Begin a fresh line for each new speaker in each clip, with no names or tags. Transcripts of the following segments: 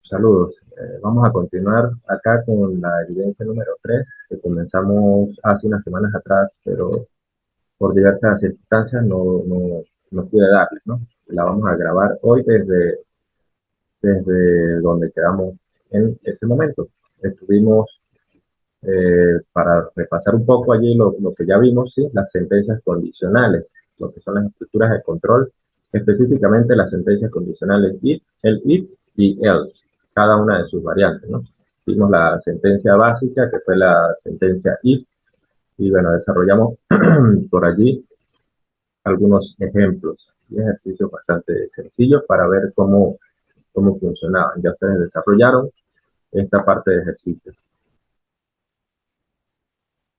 Saludos. Vamos a continuar acá con la evidencia número 3 que comenzamos hace unas semanas atrás, pero por diversas circunstancias no pude darles, ¿no? La vamos a grabar hoy desde donde quedamos en ese momento. Estuvimos, para repasar un poco allí lo que ya vimos, ¿sí? Las sentencias condicionales, lo que son las estructuras de control, específicamente las sentencias condicionales if, el if y else, cada una de sus variantes, ¿no? Vimos la sentencia básica, que fue la sentencia if, y bueno, desarrollamos por allí algunos ejemplos y ejercicios bastante sencillos para ver cómo funcionaban. Ya ustedes desarrollaron esta parte de ejercicios.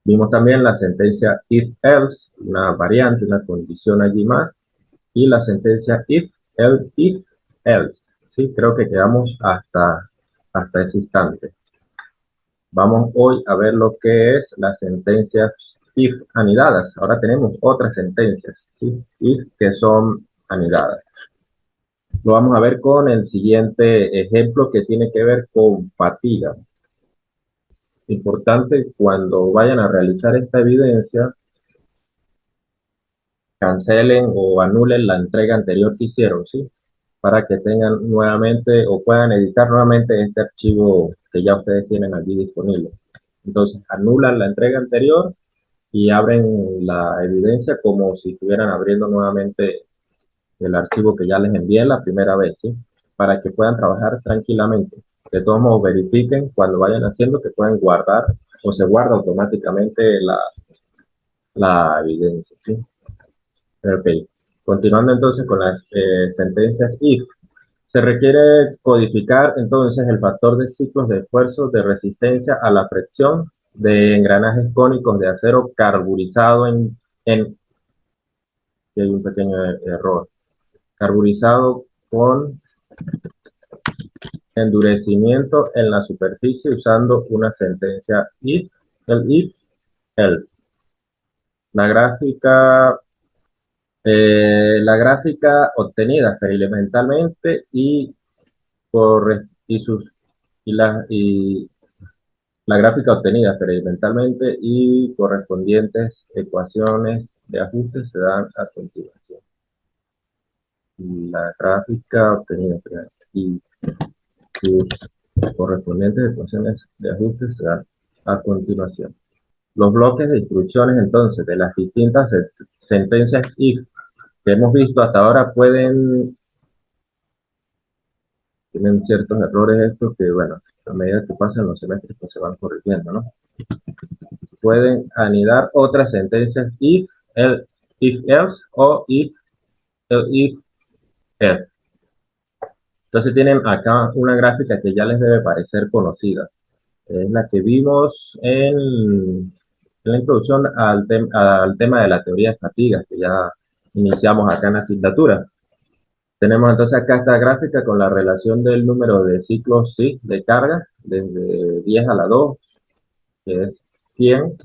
Vimos también la sentencia if-else, una variante, una condición allí más, y la sentencia if-else. ¿Sí? Creo que quedamos hasta ese instante. Vamos hoy a ver lo que es las sentencias if anidadas. Ahora tenemos otras sentencias, ¿sí? If que son anidadas. Lo vamos a ver con el siguiente ejemplo que tiene que ver con fatiga. Importante cuando vayan a realizar esta evidencia, cancelen o anulen la entrega anterior que hicieron, ¿sí? Para que tengan nuevamente o puedan editar nuevamente este archivo que ya ustedes tienen allí disponible. Entonces, anulan la entrega anterior y abren la evidencia como si estuvieran abriendo nuevamente el archivo que ya les envié la primera vez, ¿sí? Para que puedan trabajar tranquilamente. De todos modos, verifiquen cuando vayan haciendo que pueden guardar o se guarda automáticamente la evidencia, ¿sí? Ok. Continuando entonces con las sentencias if. Se requiere codificar entonces el factor de ciclos de esfuerzo de resistencia a la fricción de engranajes cónicos de acero carburizado que hay un pequeño error, carburizado con endurecimiento en la superficie usando una sentencia if, el if, else. La gráfica la gráfica obtenida experimentalmente y sus y la gráfica obtenida experimentalmente y correspondientes ecuaciones de ajuste se dan a continuación. La gráfica obtenida y sus correspondientes ecuaciones de ajuste se dan a continuación. Los bloques de instrucciones entonces de las distintas sentencias if que hemos visto hasta ahora tienen ciertos errores estos que, bueno, a medida que pasan los semestres pues se van corrigiendo, ¿no? Pueden anidar otras sentencias if else o if else. Entonces tienen acá una gráfica que ya les debe parecer conocida. Es la que vimos en la introducción al tema de la teoría de fatigas que ya iniciamos acá en la asignatura. Tenemos entonces acá esta gráfica con la relación del número de ciclos ¿sí? de carga desde 10 a la 2, que es 100,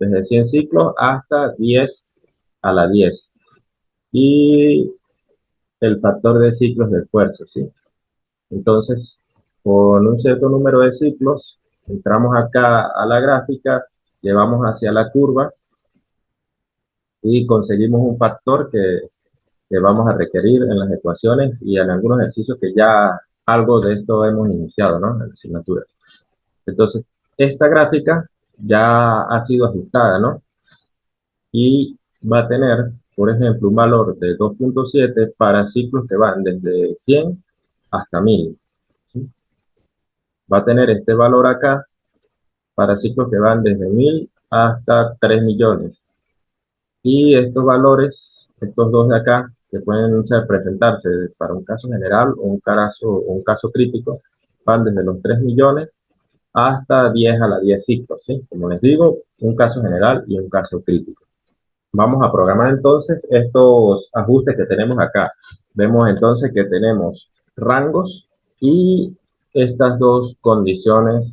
desde 100 ciclos hasta 10 a la 10. Y el factor de ciclos de esfuerzo, ¿sí? Entonces, con un cierto número de ciclos, entramos acá a la gráfica, llevamos hacia la curva y conseguimos un factor que vamos a requerir en las ecuaciones y en algunos ejercicios que ya algo de esto hemos iniciado, ¿no? En la asignatura. Entonces, esta gráfica ya ha sido ajustada, ¿no? Y va a tener, por ejemplo, un valor de 2.7 para ciclos que van desde 100 hasta 1000. ¿Sí? Va a tener este valor acá para ciclos que van desde 1000 hasta 3 millones. Y estos valores, estos dos de acá, que pueden presentarse para un caso general o un caso crítico, van desde los 3 millones hasta 10 a la 10 ciclos, ¿sí? Como les digo, un caso general y un caso crítico. Vamos a programar entonces estos ajustes que tenemos acá. Vemos entonces que tenemos rangos y estas dos condiciones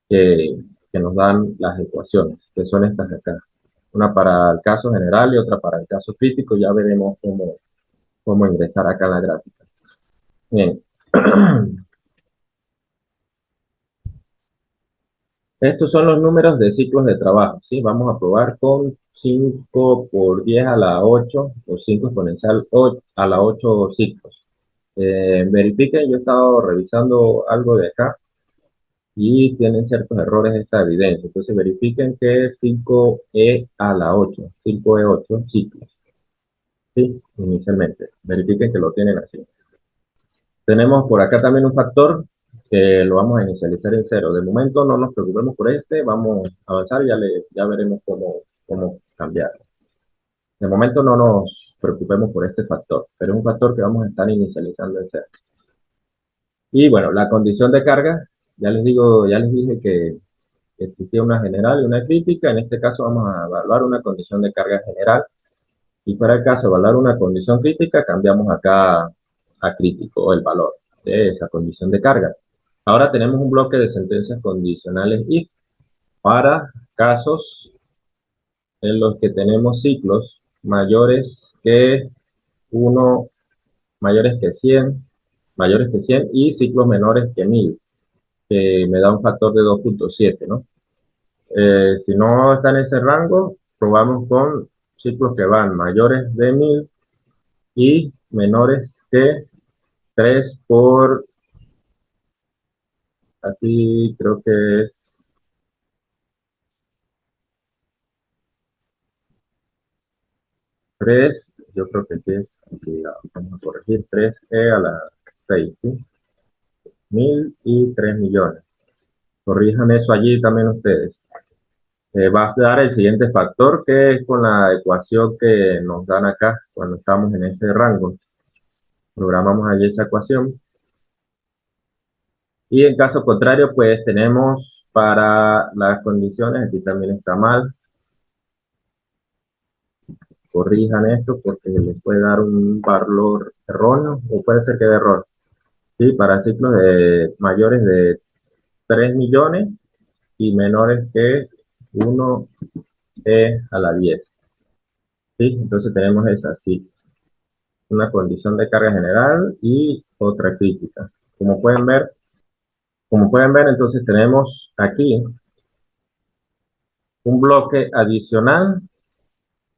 que nos dan las ecuaciones, que son estas de acá. Una para el caso general y otra para el caso crítico. Ya veremos cómo ingresar acá a la gráfica. Bien. Estos son los números de ciclos de trabajo, ¿sí? Vamos a probar con 5 por 10 a la 8 o 5 exponencial a la 8 ciclos. Verifiquen, yo he estado revisando algo de acá y tienen ciertos errores esta evidencia. Entonces verifiquen que es 5e a la 8, 5e8 ciclos, ¿sí? Inicialmente. Verifiquen que lo tienen así. Tenemos por acá también un factor que lo vamos a inicializar en cero. De momento no nos preocupemos por este, vamos a avanzar y ya veremos cómo cambiarlo. De momento no nos preocupemos por este factor, pero es un factor que vamos a estar inicializando en cero. Y bueno, la condición de carga, ya les dije que existía una general y una crítica. En este caso vamos a evaluar una condición de carga general. Y para el caso de evaluar una condición crítica, cambiamos acá a crítico el valor de esa condición de carga. Ahora tenemos un bloque de sentencias condicionales if para casos en los que tenemos ciclos mayores que 1, mayores que 100 y ciclos menores que 1000, que me da un factor de 2.7, ¿no? Si no está en ese rango, probamos con ciclos que van mayores de 1000 y menores que 3 por, aquí creo que es 3, yo creo que aquí es, aquí vamos a corregir, 3e a la 6, ¿sí? 1000 y 3 millones. Corrijan eso allí también ustedes. Va a dar el siguiente factor, que es con la ecuación que nos dan acá cuando estamos en ese rango. Programamos allí esa ecuación. Y en caso contrario, pues tenemos para las condiciones, aquí también está mal. Corrijan esto porque les puede dar un valor erróneo o puede ser que de error. ¿Sí? Para ciclos de mayores de 3 millones y menores que 1e a la 10. ¿Sí? Entonces tenemos esa, sí, una condición de carga general y otra crítica. Como pueden ver, entonces tenemos aquí un bloque adicional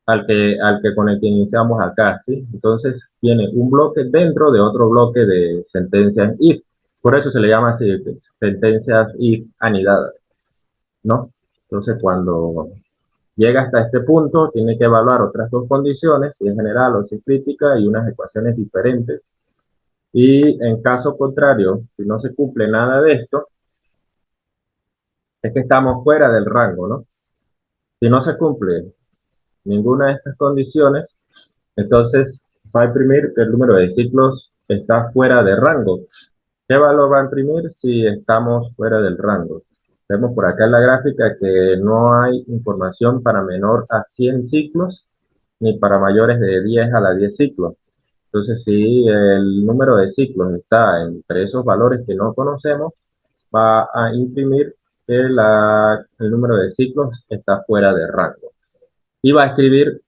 al que con el que iniciamos acá, ¿sí? Entonces tiene un bloque dentro de otro bloque de sentencias if. Por eso se le llama así, sentencias if anidadas, ¿no? Entonces cuando llega hasta este punto, tiene que evaluar otras dos condiciones, si es general o si es crítica, y unas ecuaciones diferentes. Y en caso contrario, si no se cumple nada de esto, es que estamos fuera del rango, ¿no? Si no se cumple ninguna de estas condiciones, entonces va a imprimir que el número de ciclos está fuera de rango. ¿Qué valor va a imprimir si estamos fuera del rango? Vemos por acá en la gráfica que no hay información para menor a 100 ciclos ni para mayores de 10 a la 10 ciclos. Entonces, si el número de ciclos está entre esos valores que no conocemos, va a imprimir que el número de ciclos está fuera de rango. Y va a escribir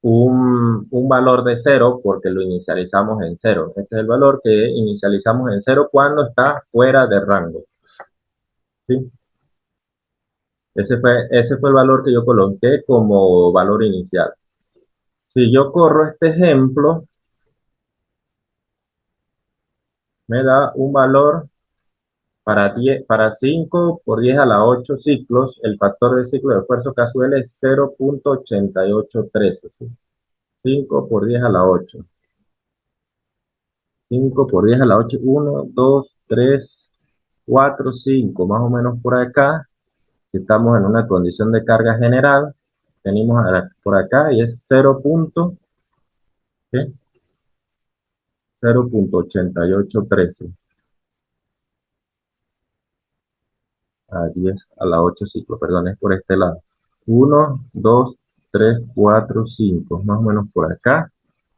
un valor de cero porque lo inicializamos en cero. Este es el valor que inicializamos en cero cuando está fuera de rango. ¿Sí? Ese fue el valor que yo coloqué como valor inicial. Si yo corro este ejemplo, me da un valor para 5 por 10 a la 8 ciclos. El factor de ciclo de esfuerzo casual es 0.8813. ¿Sí? 5 por 10 a la 8. 5 por 10 a la 8, 1, 2, 3, 4, 5, más o menos por acá. Estamos en una condición de carga general. Venimos por acá y es 0.8813 a 10 a la 8 ciclos, perdón, es por este lado. 1, 2, 3, 4, 5, más o menos por acá.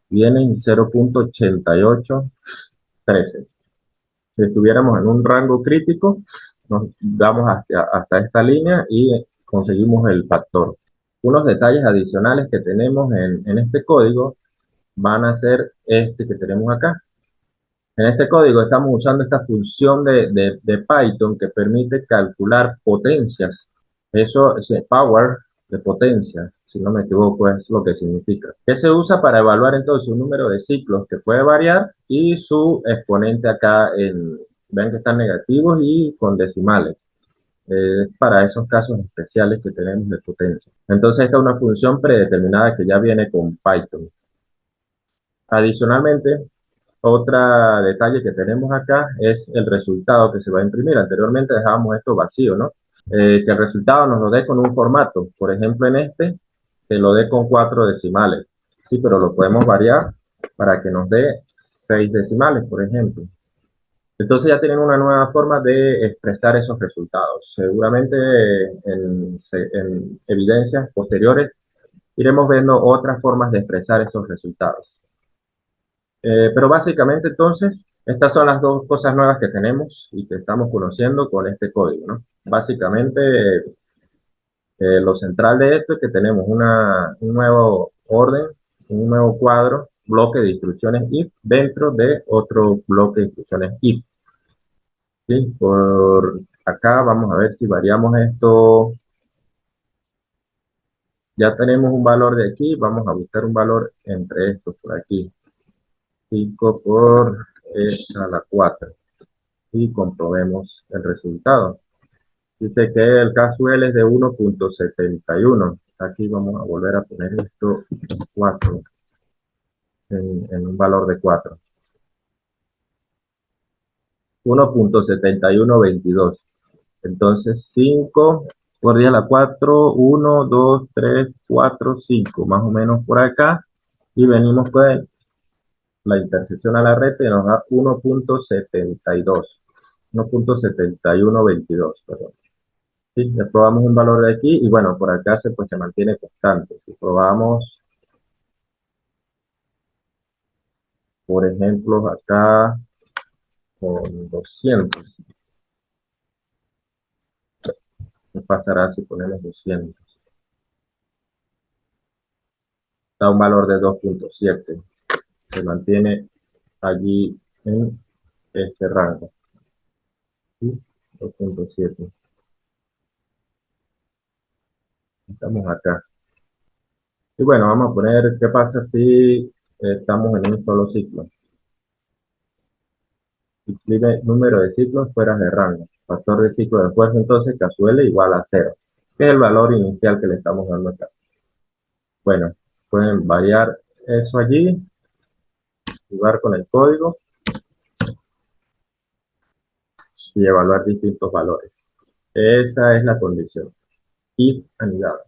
Vienen 0.8813. Si estuviéramos en un rango crítico, nos damos hasta esta línea y conseguimos el factor. Unos detalles adicionales que tenemos en este código van a ser este que tenemos acá. En este código estamos usando esta función de Python que permite calcular potencias. Eso es power de potencia, si no me equivoco, es lo que significa. Que se usa para evaluar entonces un número de ciclos que puede variar y su exponente acá ven que están negativos y con decimales. Para esos casos especiales que tenemos de potencia. Entonces esta es una función predeterminada que ya viene con Python. Adicionalmente, otro detalle que tenemos acá es el resultado que se va a imprimir. Anteriormente dejábamos esto vacío, ¿no? Que el resultado nos lo dé con un formato. Por ejemplo, en este, que lo dé con 4 decimales. Sí, pero lo podemos variar para que nos dé 6 decimales, por ejemplo. Entonces ya tienen una nueva forma de expresar esos resultados. Seguramente en evidencias posteriores iremos viendo otras formas de expresar esos resultados. Pero básicamente entonces, estas son las dos cosas nuevas que tenemos y que estamos conociendo con este código, ¿no? Básicamente, lo central de esto es que tenemos un nuevo orden, un nuevo cuadro, bloque de instrucciones if dentro de otro bloque de instrucciones if. ¿Sí? Por acá vamos a ver si variamos esto. Ya tenemos un valor de aquí, vamos a buscar un valor entre estos por aquí. 5 por a la 4. Y comprobemos el resultado. Dice que el casual es de 1.71. Aquí vamos a volver a poner esto 4 en un valor de 4. 1.7122. Entonces 5 por 10 a la 4, 1, 2, 3, 4, 5, más o menos por acá. Y venimos con la intersección a la recta y nos da 1.72. 1.7122, perdón. Sí, le probamos un valor de aquí y bueno, por acá pues se mantiene constante. Si probamos, por ejemplo, acá con 200, ¿qué pasará si ponemos 200? Da un valor de 2.7. Se mantiene allí en este rango. ¿Sí? 2.7. Estamos acá. Y bueno, vamos a poner qué pasa si estamos en un solo ciclo. Escribe número de ciclos fuera de rango. Factor de ciclo de fuerza entonces casual igual a 0, que es el valor inicial que le estamos dando acá. Bueno, pueden variar eso allí, jugar con el código y evaluar distintos valores. Esa es la condición. If anidado.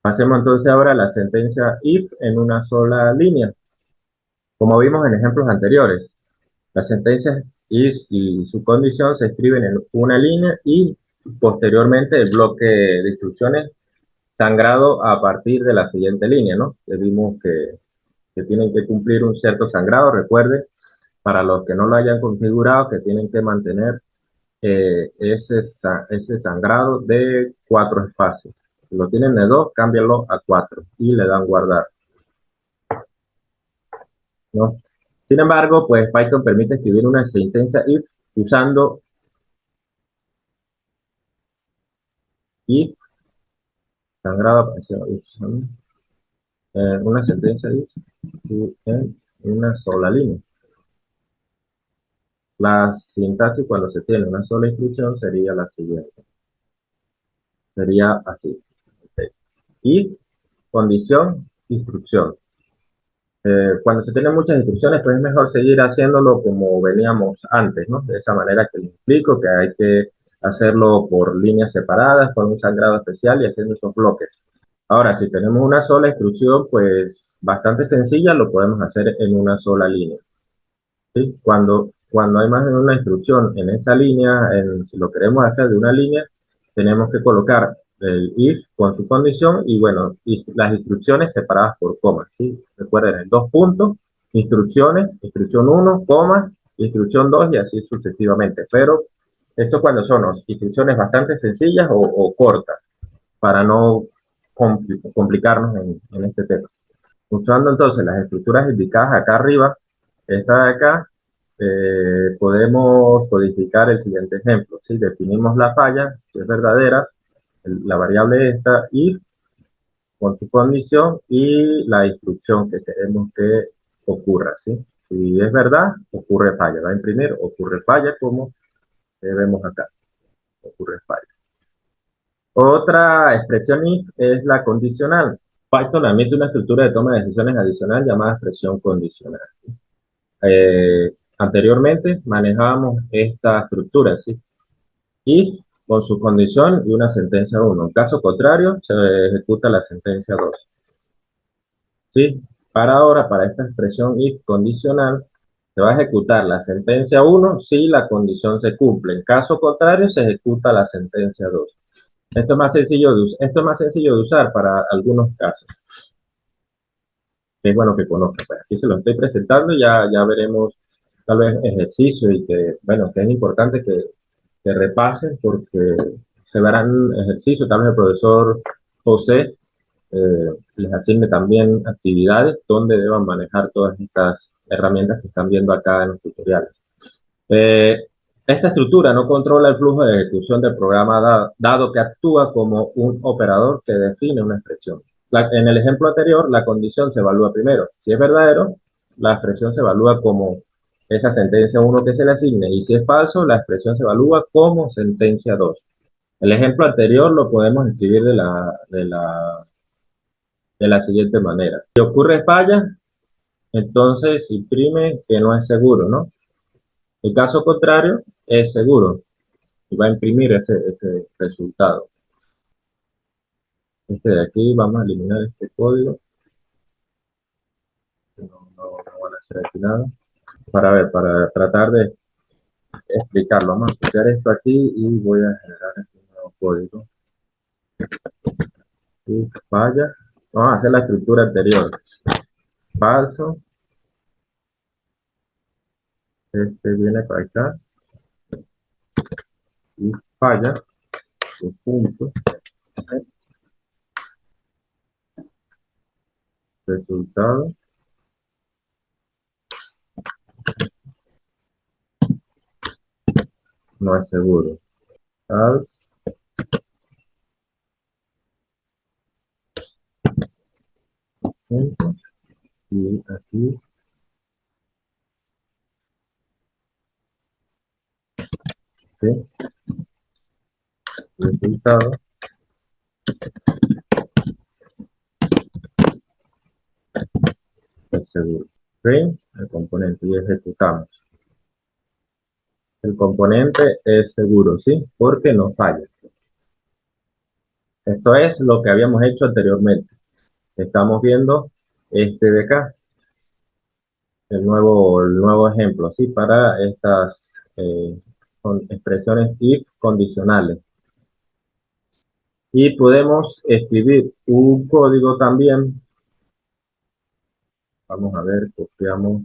Pasemos entonces ahora a la sentencia if en una sola línea. Como vimos en ejemplos anteriores, las sentencias if y su condición se escriben en una línea y posteriormente el bloque de instrucciones sangrado a partir de la siguiente línea, ¿no? Que vimos que tienen que cumplir un cierto sangrado. Recuerde, para los que no lo hayan configurado, que tienen que mantener ese sangrado de 4 espacios. Si lo tienen de 2, cámbialo a 4 y le dan guardar, ¿no? Sin embargo, pues Python permite escribir una sentencia if usando if sangrado, usando una sentencia if en una sola línea. La sintaxis cuando se tiene una sola instrucción sería la siguiente. Sería así. Okay. Y condición, instrucción. Cuando se tienen muchas instrucciones, pues es mejor seguir haciéndolo como veníamos antes, ¿no? De esa manera que les explico, que hay que hacerlo por líneas separadas, con un sangrado especial y haciendo esos bloques. Ahora, si tenemos una sola instrucción, pues bastante sencilla, lo podemos hacer en una sola línea. ¿Sí? Cuando hay más de una instrucción en esa línea, si lo queremos hacer de una línea, tenemos que colocar el if con su condición y bueno, y las instrucciones separadas por comas. ¿Sí? Recuerden, en 2 puntos, instrucciones, instrucción 1, coma, instrucción 2 y así sucesivamente. Pero esto cuando son instrucciones bastante sencillas o cortas, para no complicarnos en este tema. Usando entonces las estructuras indicadas acá arriba, esta de acá, podemos codificar el siguiente ejemplo. ¿Sí? Definimos la falla, si es verdadera, la variable esta, if, con su condición y la instrucción que queremos que ocurra. ¿Sí? Si es verdad, ocurre falla. Va a imprimir, ocurre falla, como vemos acá. Ocurre falla. Otra expresión if es la condicional. Python admite una estructura de toma de decisiones adicional llamada expresión condicional. Anteriormente manejábamos esta estructura, ¿sí? Y con su condición y una sentencia 1. En caso contrario, se ejecuta la sentencia 2. ¿Sí? Para ahora, para esta expresión if condicional, se va a ejecutar la sentencia 1 si la condición se cumple. En caso contrario, se ejecuta la sentencia 2. Esto es más sencillo de usar para algunos casos. Es bueno que conozca. Pues aquí se lo estoy presentando y ya veremos tal vez ejercicios y que, bueno, que es importante que repasen porque se verán ejercicios. Tal vez el profesor José les asigne también actividades donde deban manejar todas estas herramientas que están viendo acá en los tutoriales. Esta estructura no controla el flujo de ejecución del programa dado que actúa como un operador que define una expresión. En el ejemplo anterior, la condición se evalúa primero. Si es verdadero, la expresión se evalúa como esa sentencia 1 que se le asigne. Y si es falso, la expresión se evalúa como sentencia 2. El ejemplo anterior lo podemos escribir de la siguiente manera. Si ocurre falla, entonces imprime que no es seguro, ¿no? El caso contrario es seguro y va a imprimir ese resultado. Este de aquí, vamos a eliminar este código. No van a hacer aquí nada. Para tratar de explicarlo. Vamos a copiar esto aquí y voy a generar este nuevo código. Y falla. Vamos a hacer la estructura anterior. Falso. Este viene para acá. Y falla. Y punto. Resultado. No es seguro. False. Punto. Y aquí. ¿Sí? Resultado. Es seguro. Print el componente y ejecutamos. El componente es seguro, ¿sí? Porque no falla. Esto es lo que habíamos hecho anteriormente. Estamos viendo este de acá, el nuevo ejemplo, ¿sí? Para estas expresiones if condicionales. Y podemos escribir un código también. Vamos a ver, copiamos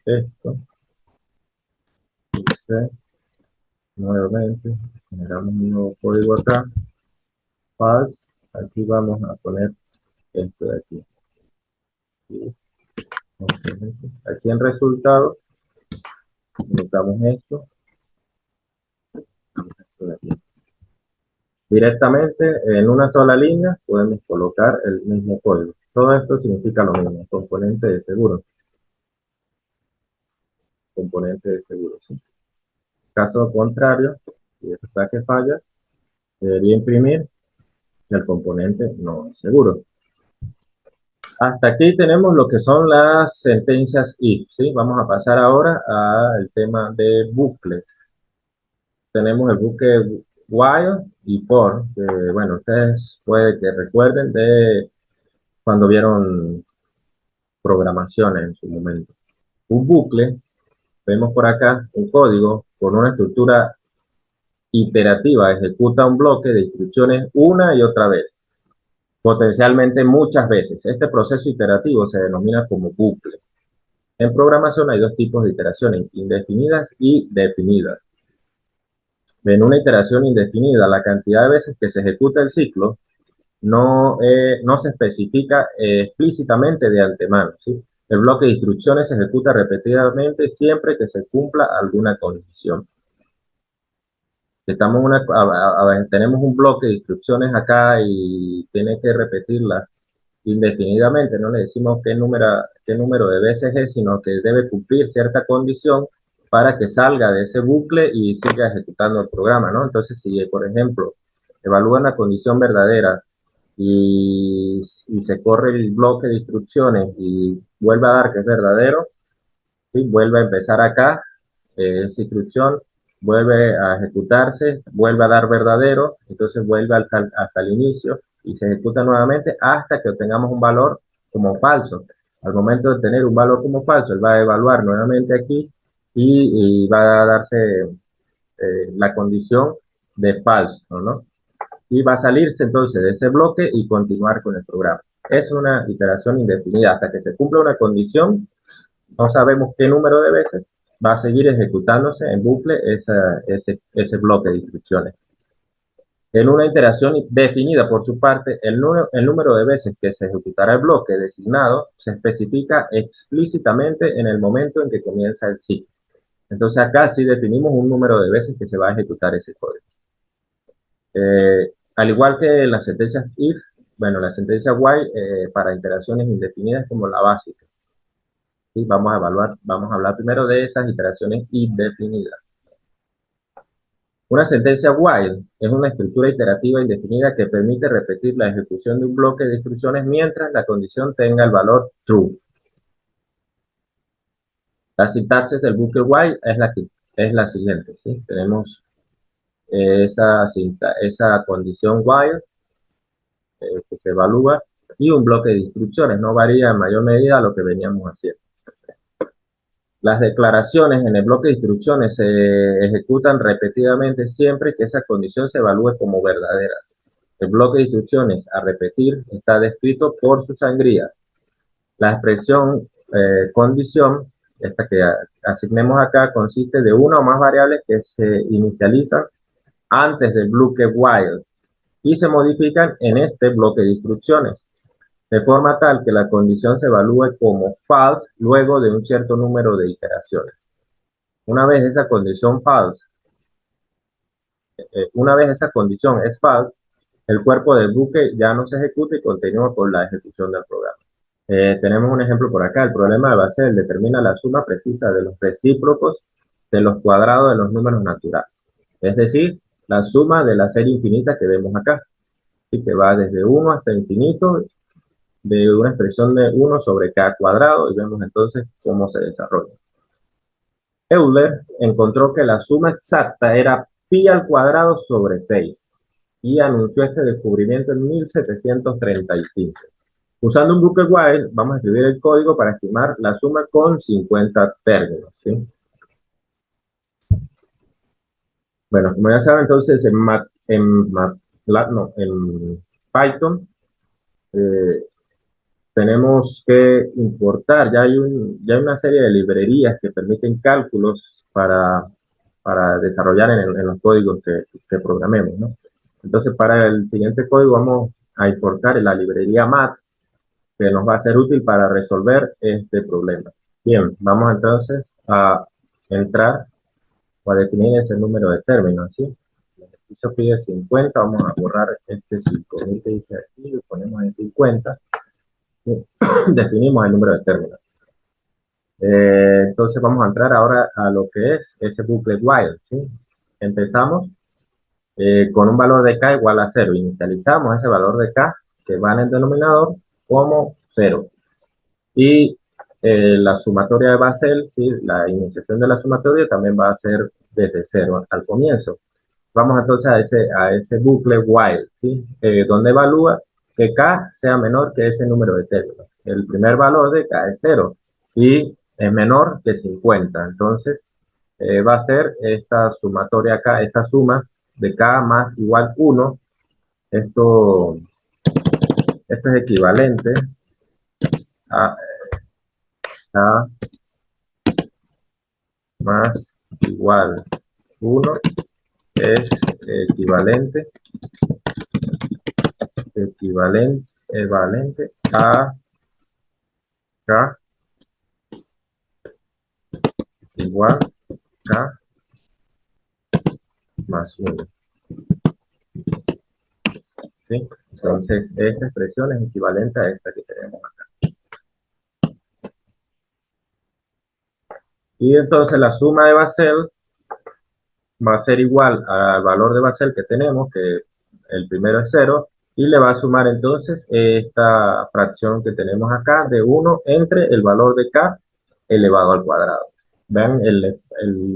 esto. Nuevamente, generamos un nuevo código acá. False. Aquí vamos a poner esto de aquí. Aquí en resultado, colocamos esto de aquí. Directamente en una sola línea podemos colocar el mismo código. Todo esto significa lo mismo, componente de seguro. Componente de seguro, ¿sí? Caso contrario, si esto está que falla, debería imprimir que el componente no es seguro. Hasta aquí tenemos lo que son las sentencias if, ¿sí? Vamos a pasar ahora al tema de bucles. Tenemos el bucle while y for, que bueno, ustedes puede que recuerden de cuando vieron programaciones en su momento. Un bucle, vemos por acá un código con una estructura iterativa, ejecuta un bloque de instrucciones una y otra vez, potencialmente muchas veces. Este proceso iterativo se denomina como bucle. En programación hay dos tipos de iteraciones, indefinidas y definidas. En una iteración indefinida, la cantidad de veces que se ejecuta el ciclo no se especifica explícitamente de antemano, ¿sí? El bloque de instrucciones se ejecuta repetidamente siempre que se cumpla alguna condición. Estamos tenemos un bloque de instrucciones acá y tiene que repetirlas indefinidamente. No le decimos qué número de veces es, sino que debe cumplir cierta condición para que salga de ese bucle y siga ejecutando el programa, ¿no? Entonces, si por ejemplo evalúa la condición verdadera y se corre el bloque de instrucciones y vuelve a dar que es verdadero, ¿sí? Vuelve a empezar acá, esa instrucción vuelve a ejecutarse, vuelve a dar verdadero, entonces vuelve hasta el inicio y se ejecuta nuevamente hasta que obtengamos un valor como falso. Al momento de tener un valor como falso, él va a evaluar nuevamente aquí y va a darse la condición de falso, ¿no? Y va a salirse entonces de ese bloque y continuar con el programa. Es una iteración indefinida hasta que se cumpla una condición. No sabemos qué número de veces va a seguir ejecutándose en bucle ese bloque de instrucciones. En una iteración definida por su parte, el número de veces que se ejecutará el bloque designado se especifica explícitamente en el momento en que comienza el ciclo. Entonces acá sí definimos un número de veces que se va a ejecutar ese código. Al igual que las sentencias if, bueno, la sentencia while para iteraciones indefinidas como la básica. ¿Sí? Vamos a hablar primero de esas iteraciones indefinidas. Una sentencia while es una estructura iterativa indefinida que permite repetir la ejecución de un bloque de instrucciones mientras la condición tenga el valor true. La sintaxis del bucle while es la siguiente. ¿Sí? Tenemos esa condición while que se evalúa y un bloque de instrucciones. No varía en mayor medida a lo que veníamos haciendo. Las declaraciones en el bloque de instrucciones se ejecutan repetidamente siempre que esa condición se evalúe como verdadera. El bloque de instrucciones a repetir está descrito por su sangría. La expresión condición, esta que asignemos acá, consiste de una o más variables que se inicializan antes del bloque while y se modifican en este bloque de instrucciones, de forma tal que la condición se evalúe como false luego de un cierto número de iteraciones. Una vez esa condición es false, el cuerpo del bucle ya no se ejecuta y continúa con la ejecución del programa. Tenemos un ejemplo por acá. El problema de Basel determina la suma precisa de los recíprocos de los cuadrados de los números naturales. Es decir, la suma de la serie infinita que vemos acá. Así que va desde 1 hasta infinito, de una expresión de 1 sobre k cuadrado, y vemos entonces cómo se desarrolla. Euler encontró que la suma exacta era pi al cuadrado sobre 6 y anunció este descubrimiento en 1735. Usando un bucle while, vamos a escribir el código para estimar la suma con 50 términos. ¿Sí? Bueno, como ya saben, entonces en Python tenemos que importar, ya hay una serie de librerías que permiten cálculos para desarrollar en los códigos que programemos, ¿no? Entonces, para el siguiente código vamos a importar la librería math, que nos va a ser útil para resolver este problema. Bien, vamos entonces a entrar o a definir ese número de términos, ¿sí? El ejercicio pide 50, vamos a borrar este 5000 que dice aquí, lo ponemos en 50, ¿sí? Definimos el número de términos. Entonces vamos a entrar ahora a lo que es ese bucle while, ¿sí? Empezamos con un valor de k igual a 0. Inicializamos ese valor de k que va en el denominador como 0. Y la sumatoria de Basel, ¿sí? La iniciación de la sumatoria también va a ser desde 0 al comienzo. Vamos entonces a ese bucle while, ¿sí? Donde evalúa que k sea menor que ese número de términos. El primer valor de k es 0 y es menor que 50. Entonces va a ser esta sumatoria acá, esta suma de k más igual 1. Esto es equivalente a k más igual 1 es equivalente a k igual K más 1. ¿Sí? Entonces, esta expresión es equivalente a esta que tenemos acá. Y entonces la suma de Basel va a ser igual al valor de Basel que tenemos, que el primero es 0, y le va a sumar entonces esta fracción que tenemos acá de 1 entre el valor de K elevado al cuadrado. Vean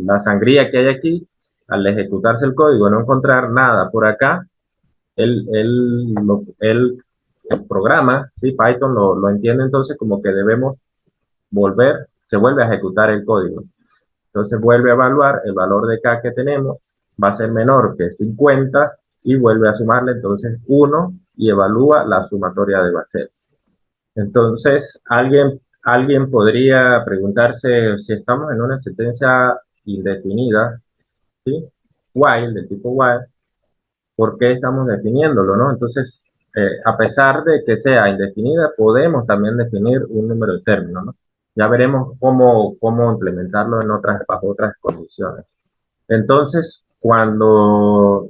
la sangría que hay aquí. Al ejecutarse el código, no encontrar nada por acá, el programa, ¿sí? Python lo entiende entonces como que debemos se vuelve a ejecutar el código. Entonces vuelve a evaluar el valor de K que tenemos, va a ser menor que 50 y vuelve a sumarle entonces 1 y evalúa la sumatoria de Basel. Entonces, alguien podría preguntarse si estamos en una sentencia indefinida, ¿sí? While, de tipo while, ¿por qué estamos definiéndolo, no? Entonces, a pesar de que sea indefinida, podemos también definir un número de términos, ¿no? Ya veremos cómo implementarlo bajo otras condiciones. Entonces, cuando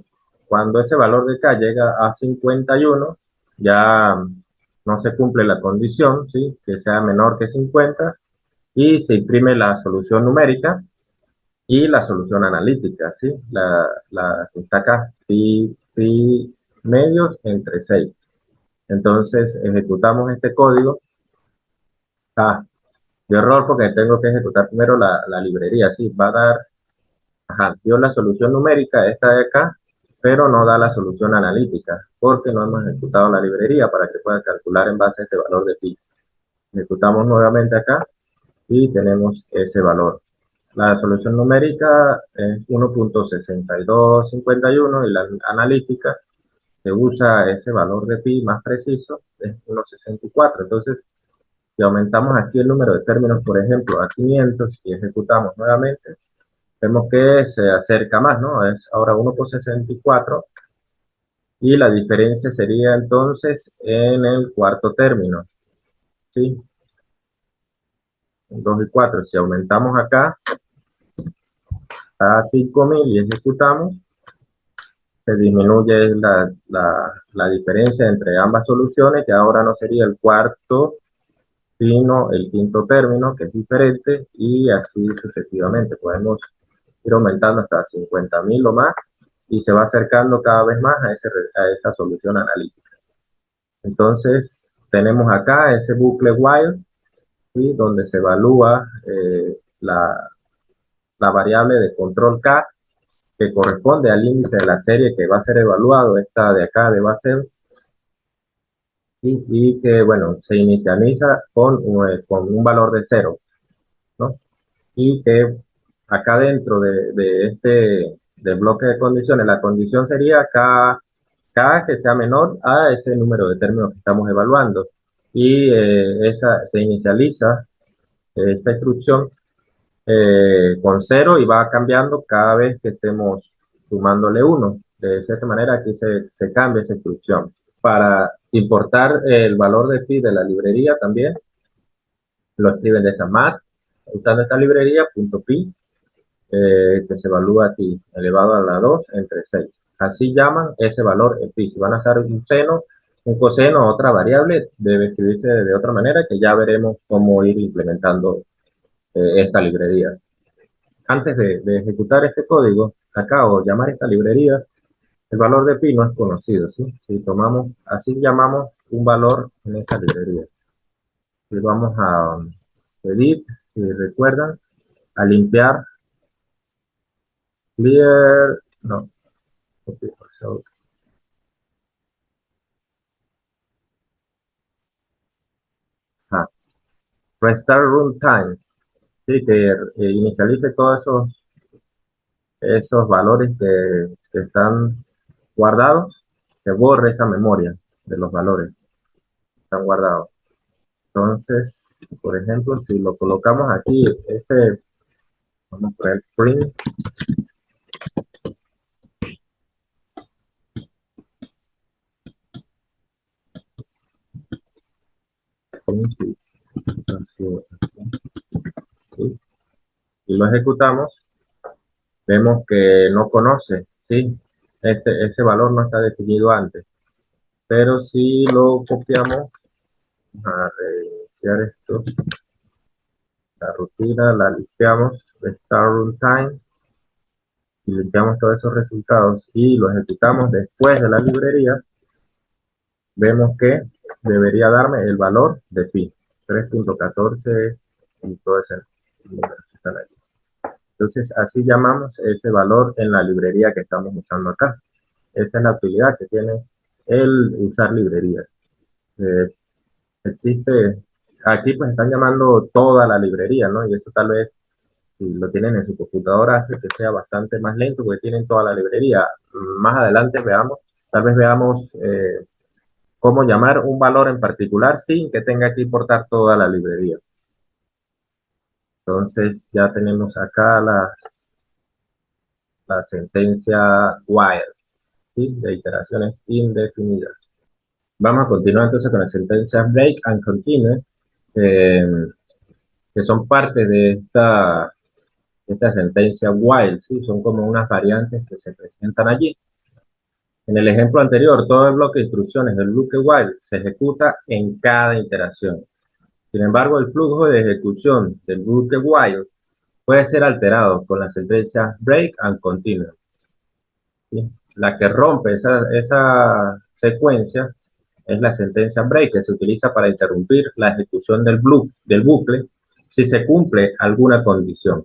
ese valor de K llega a 51, ya no se cumple la condición, ¿sí? Que sea menor que 50, y se imprime la solución numérica y la solución analítica, ¿sí? La que está acá, pi medios entre 6. Entonces, ejecutamos este código. Ah, de error porque tengo que ejecutar primero la librería, ¿sí? Va a dar, ajá, dio la solución numérica, esta de acá, pero no da la solución analítica, porque no hemos ejecutado la librería para que pueda calcular en base a este valor de pi. Ejecutamos nuevamente acá y tenemos ese valor. La solución numérica es 1.6251 y la analítica se usa ese valor de pi más preciso, es 1.64. Entonces, si aumentamos aquí el número de términos, por ejemplo, a 500 y ejecutamos nuevamente, vemos que se acerca más, ¿no? Es ahora 1.64 y la diferencia sería entonces en el cuarto término, ¿sí? 2 y 4. Si aumentamos acá a 5000 y ejecutamos, se disminuye la diferencia entre ambas soluciones, que ahora no sería el cuarto, sino el quinto término, que es diferente, y así sucesivamente. Podemos ir aumentando hasta 50.000 o más, y se va acercando cada vez más a esa solución analítica. Entonces, tenemos acá ese bucle while, ¿sí? Donde se evalúa la variable de control K, que corresponde al índice de la serie que va a ser evaluado, esta de acá de Basel, y que, bueno, se inicializa con un valor de 0, ¿no? Y que acá dentro de este del bloque de condiciones, la condición sería K que sea menor a ese número de términos que estamos evaluando. Y se inicializa esta instrucción con 0 y va cambiando cada vez que estemos sumándole 1. De cierta manera aquí se cambia esa instrucción. Para importar el valor de pi de la librería también, lo escriben de esa mat, usando esta librería, .pi, que se evalúa aquí, elevado a la 2 entre 6. Así llaman ese valor en pi. Si van a hacer un seno, un coseno o otra variable, debe escribirse de otra manera, que ya veremos cómo ir implementando esta librería. Antes de ejecutar este código, acá o llamar esta librería, el valor de pi no es conocido, ¿sí? Si tomamos, así llamamos un valor en esa librería. Y vamos a edit, si recuerdan, a limpiar, clear, no, okay, so, restart runtime, ¿sí? Que inicialice todos esos valores que están guardados, que borre esa memoria de los valores que están guardados. Entonces, por ejemplo, si lo colocamos aquí, vamos a poner print, ¿sí? Y lo ejecutamos, vemos que no conoce, ¿sí? Ese valor no está definido antes. Pero si lo copiamos, a reiniciar esto, la rutina, la limpiamos, restart runtime, y limpiamos todos esos resultados y lo ejecutamos después de la librería, vemos que debería darme el valor de pi, 3.14 y todo ese número que están ahí. Entonces, así llamamos ese valor en la librería que estamos usando acá. Esa es la utilidad que tiene el usar librerías. Existe, aquí pues están llamando toda la librería, ¿no? Y eso tal vez, si lo tienen en su computadora, hace que sea bastante más lento porque tienen toda la librería. Más adelante veamos, tal vez veamos cómo llamar un valor en particular sin que tenga que importar toda la librería. Entonces ya tenemos acá la sentencia while, ¿sí? De iteraciones indefinidas. Vamos a continuar entonces con la sentencia break and continue, que son parte de esta sentencia while, ¿sí? Son como unas variantes que se presentan allí. En el ejemplo anterior, todo el bloque de instrucciones del bloque while se ejecuta en cada iteración. Sin embargo, el flujo de ejecución del bloque while puede ser alterado con la sentencia break and continue, ¿sí? La que rompe esa secuencia es la sentencia break, que se utiliza para interrumpir la ejecución del bucle si se cumple alguna condición.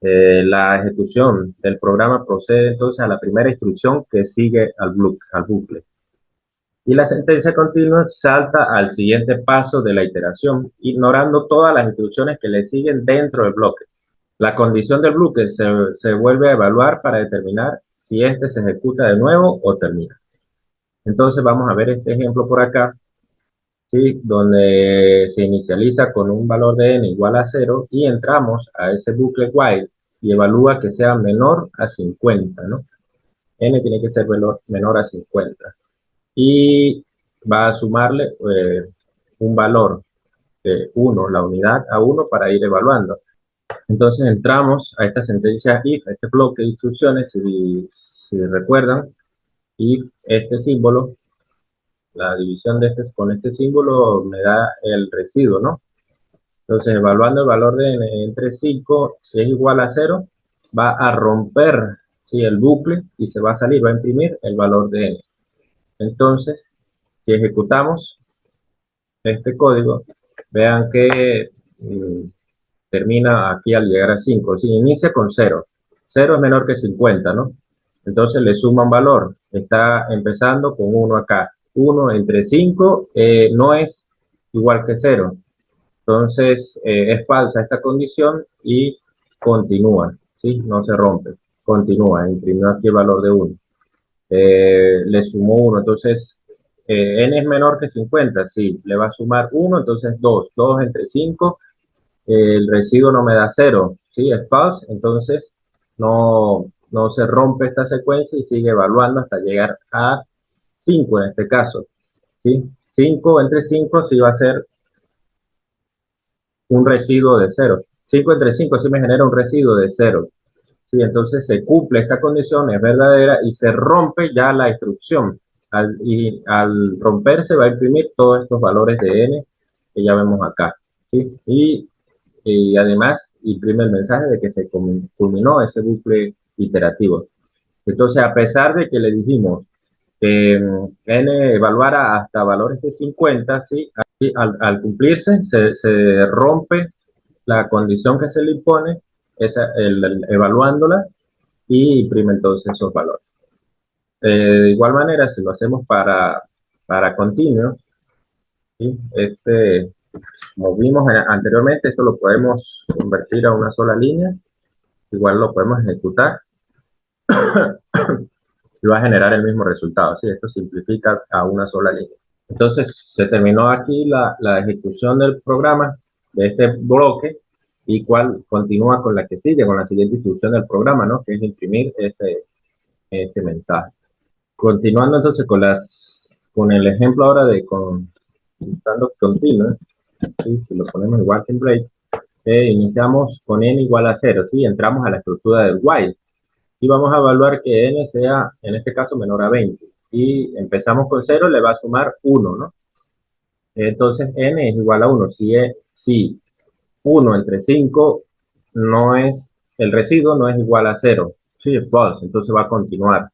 La ejecución del programa procede entonces a la primera instrucción que sigue al bucle. Y la sentencia continua salta al siguiente paso de la iteración, ignorando todas las instrucciones que le siguen dentro del bloque. La condición del bloque se vuelve a evaluar para determinar si este se ejecuta de nuevo o termina. Entonces vamos a ver este ejemplo por acá, ¿sí? Donde se inicializa con un valor de n igual a 0 y entramos a ese bucle while y evalúa que sea menor a 50, ¿no? N tiene que ser menor a 50. Y va a sumarle un valor de 1, la unidad a 1 para ir evaluando. Entonces entramos a esta sentencia if, a este bloque de instrucciones, si recuerdan, if este símbolo, la división de con este símbolo me da el residuo, ¿no? Entonces, evaluando el valor de n entre 5, si es igual a 0, va a romper, ¿sí?, el bucle y se va a salir, va a imprimir el valor de n. Entonces, si ejecutamos este código, vean que termina aquí al llegar a 5. Si inicia con 0, 0 es menor que 50, ¿no? Entonces le suma un valor. Está empezando con 1 acá. 1 entre 5 no es igual que 0. Entonces es falsa esta condición y continúa, ¿sí? No se rompe. Continúa, imprimió aquí el valor de 1. Le sumó 1, entonces n es menor que 50, sí, le va a sumar 1, entonces 2. 2 entre 5, el residuo no me da 0, ¿sí? Es false, entonces no se rompe esta secuencia y sigue evaluando hasta llegar a 5 en este caso, ¿sí? 5 entre 5 sí va a ser un residuo de 0. 5 entre 5 sí me genera un residuo de 0. ¿Sí? Entonces se cumple esta condición, es verdadera y se rompe ya la instrucción. Al romperse va a imprimir todos estos valores de n que ya vemos acá, ¿sí? Y además imprime el mensaje de que se culminó ese bucle iterativo. Entonces, a pesar de que le dijimos que n evaluara hasta valores de 50, ¿sí? Al cumplirse se rompe la condición que se le impone, evaluándola, y imprime entonces esos valores. De igual manera, si lo hacemos para continuo, ¿sí? Como vimos anteriormente, esto lo podemos convertir a una sola línea, igual lo podemos ejecutar y va a generar el mismo resultado, ¿sí? Esto simplifica a una sola línea. Entonces, se terminó aquí la ejecución del programa, de este bloque, y cuál continúa con la que sigue, con la siguiente instrucción del programa, ¿no? Que es imprimir ese mensaje. Continuando entonces con el ejemplo ahora de contando continuo, ¿sí? Si lo ponemos igual que en break, iniciamos con n igual a 0, ¿sí? Entramos a la estructura del while y vamos a evaluar que n sea, en este caso, menor a 20. Y empezamos con 0, le va a sumar 1, ¿no? Entonces n es igual a 1. Si 1 entre 5 no es, el residuo no es igual a 0, sí, es false, entonces va a continuar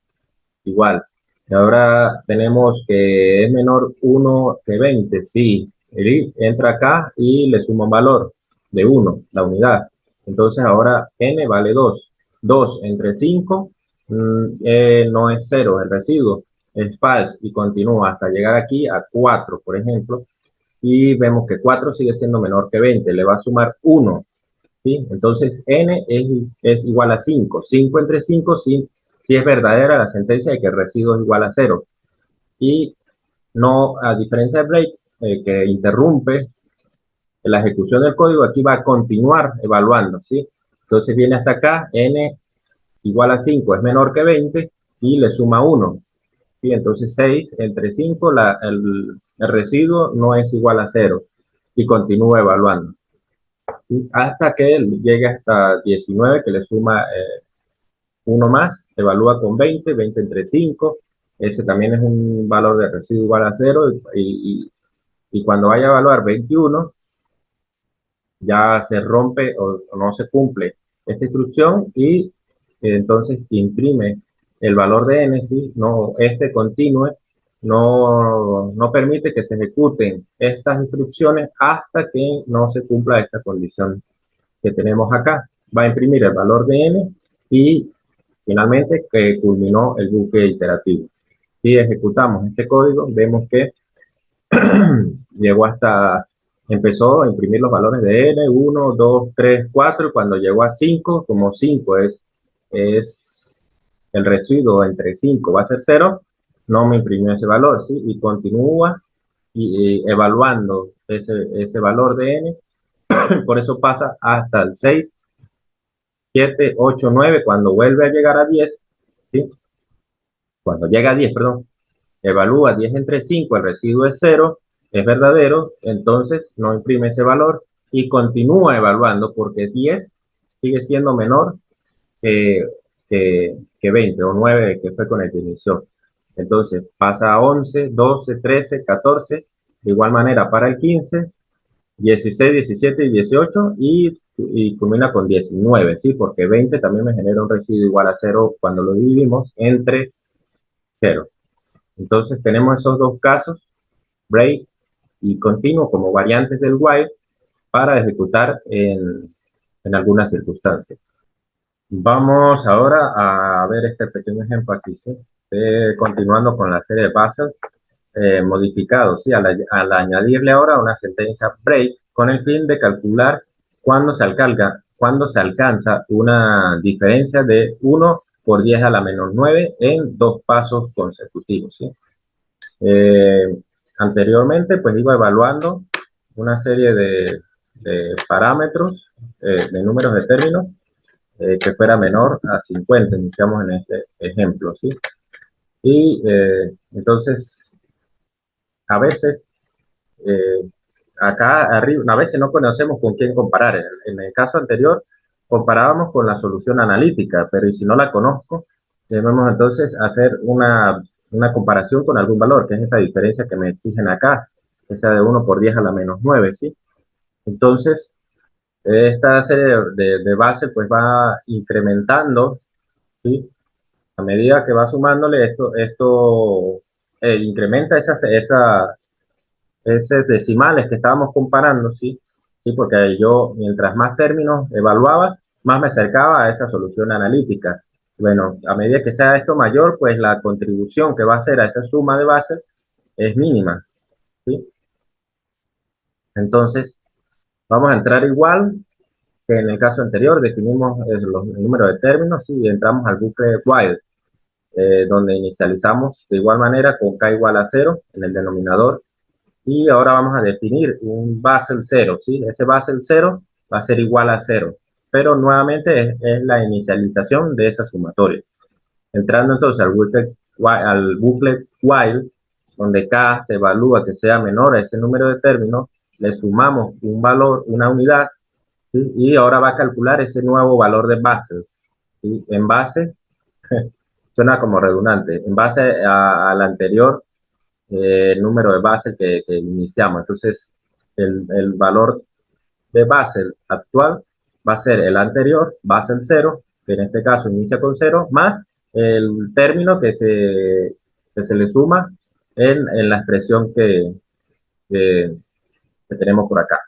igual. Y ahora tenemos que es menor 1 que 20, sí, entra acá y le suma un valor de 1, la unidad. Entonces ahora n vale 2. 2 entre 5 no es 0, el residuo es false y continúa hasta llegar aquí a 4, por ejemplo. Y vemos que 4 sigue siendo menor que 20, le va a sumar 1, ¿sí? Entonces n es igual a 5. 5 entre 5, sí, sí es verdadera la sentencia de que el residuo es igual a 0. Y no, a diferencia de break, que interrumpe la ejecución del código, aquí va a continuar evaluando, ¿sí? Entonces viene hasta acá, n igual a 5 es menor que 20 y le suma 1. ¿Sí? Entonces 6 entre 5, el residuo no es igual a 0 y continúa evaluando, ¿sí? Hasta que llegue hasta 19, que le suma 1 más, evalúa con 20, 20 entre 5, ese también es un valor de residuo igual a 0 y cuando vaya a evaluar 21, ya se rompe o no se cumple esta instrucción y entonces imprime el valor de n, ¿sí? No, este continúe, no permite que se ejecuten estas instrucciones hasta que no se cumpla esta condición que tenemos acá. Va a imprimir el valor de n y finalmente que culminó el bucle iterativo. Si ejecutamos este código, vemos que llegó hasta, empezó a imprimir los valores de n, 1, 2, 3, 4, y cuando llegó a 5, como 5 es el residuo entre 5 va a ser 0, no me imprimió ese valor, ¿sí? Y continúa evaluando ese valor de n, por eso pasa hasta el 6, 7, 8, 9, cuando vuelve a llegar a 10, ¿sí? Cuando llega a 10, perdón, evalúa 10 entre 5, el residuo es 0, es verdadero, entonces no imprime ese valor y continúa evaluando porque 10 sigue siendo menor que, que 20 o 9 que fue con el que inició. Entonces pasa a 11, 12, 13, 14, de igual manera para el 15, 16, 17 y 18 y culmina con 19, ¿sí? Porque 20 también me genera un residuo igual a 0 cuando lo dividimos entre 0. Entonces tenemos esos dos casos, break y continuo, como variantes del while para ejecutar en algunas circunstancias. Vamos ahora a ver este pequeño ejemplo aquí, ¿sí? Continuando con la serie de Basel, modificado, ¿sí? Al añadirle ahora una sentencia break con el fin de calcular cuándo se alcanza una diferencia de 1 por 10 a la menos 9 en dos pasos consecutivos, ¿sí? Anteriormente, pues iba evaluando una serie de parámetros, de números de términos, que fuera menor a 50, iniciamos en este ejemplo, ¿sí? Y entonces, a veces, eh, acá arriba, a veces no conocemos con quién comparar. En el caso anterior, comparábamos con la solución analítica, pero y si no la conozco, debemos entonces hacer una comparación con algún valor, que es esa diferencia que me exigen acá, esa de 1 por 10 a la menos 9, ¿sí? Entonces, esta serie de base pues va incrementando, ¿sí? A medida que va sumándole, esto incrementa esos decimales que estábamos comparando, ¿sí? Sí, porque yo, mientras más términos evaluaba, más me acercaba a esa solución analítica. Bueno, a medida que sea esto mayor, pues la contribución que va a hacer a esa suma de bases es mínima, ¿sí? Entonces, vamos a entrar igual que en el caso anterior, definimos el número de términos y entramos al bucle while, donde inicializamos de igual manera con k igual a 0 en el denominador. Y ahora vamos a definir un Basel 0, ¿sí? Ese Basel 0 va a ser igual a 0, pero nuevamente es la inicialización de esa sumatoria. Entrando entonces al bucle while, donde k se evalúa que sea menor a ese número de términos, le sumamos un valor, una unidad, ¿sí? Y ahora va a calcular ese nuevo valor de base, ¿sí? En base, suena como redundante, en base al anterior número de base que iniciamos. Entonces, el valor de base actual va a ser el anterior, base el 0, que en este caso inicia con 0, más el término que se le suma en la expresión que, que tenemos por acá.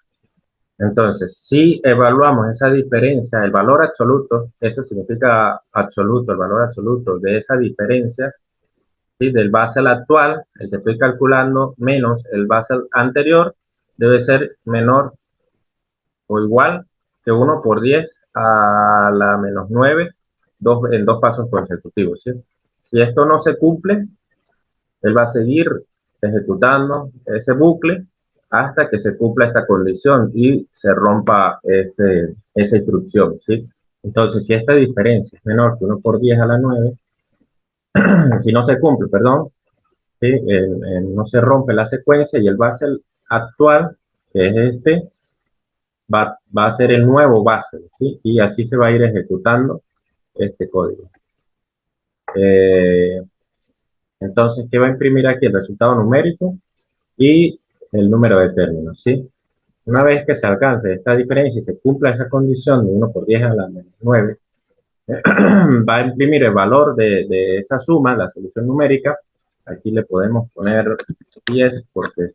Entonces, si evaluamos esa diferencia, el valor absoluto, esto significa absoluto, el valor absoluto de esa diferencia, ¿sí? Del Basel actual, el que estoy calculando, menos el Basel anterior, debe ser menor o igual que 1 por 10 a la menos 9 en dos pasos consecutivos, ¿sí? Si esto no se cumple, él va a seguir ejecutando ese bucle hasta que se cumpla esta condición y se rompa esa instrucción, ¿sí? Entonces, si esta diferencia es menor que 1 por 10 a la 9, si no se cumple, perdón, ¿sí? No se rompe la secuencia y el base actual, que es este, va a ser el nuevo base, ¿sí? Y así se va a ir ejecutando este código. Eh, entonces, ¿qué va a imprimir aquí? El resultado numérico y el número de términos, ¿sí? Una vez que se alcance esta diferencia y se cumpla esa condición de 1 por 10 a la menos 9, va a imprimir el valor de esa suma, la solución numérica. Aquí le podemos poner 10 porque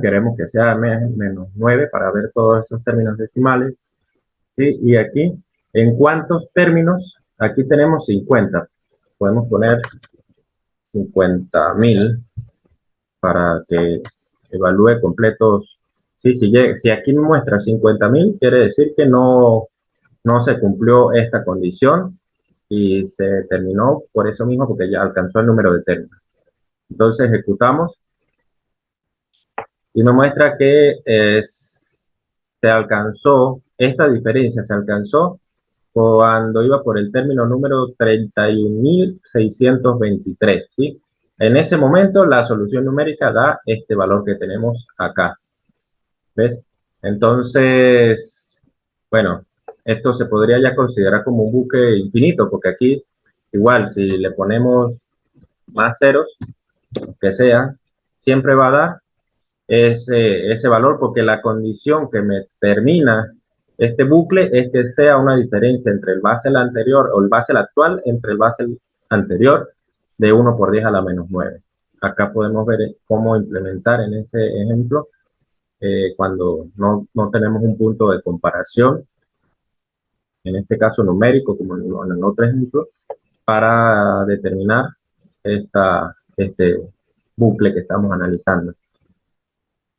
queremos que sea menos 9 para ver todos esos términos decimales. ¿Sí? Y aquí, ¿en cuántos términos? Aquí tenemos 50. Podemos poner 50.000 para que evalúe completos. Sí, si aquí muestra 50.000, quiere decir que no se cumplió esta condición y se terminó por eso mismo, porque ya alcanzó el número de términos. Entonces ejecutamos y nos muestra que se alcanzó, esta diferencia se alcanzó cuando iba por el término número 31.623, ¿sí? En ese momento la solución numérica da este valor que tenemos acá, ¿ves? Entonces, bueno, esto se podría ya considerar como un bucle infinito, porque aquí igual si le ponemos más ceros, que sea, siempre va a dar ese valor, porque la condición que me termina este bucle es que sea una diferencia entre el base anterior o el base actual entre el base anterior de 1 por 10 a la menos 9. Acá podemos ver cómo implementar en ese ejemplo cuando no tenemos un punto de comparación, en este caso numérico, como en el otro ejemplo, para determinar este bucle que estamos analizando.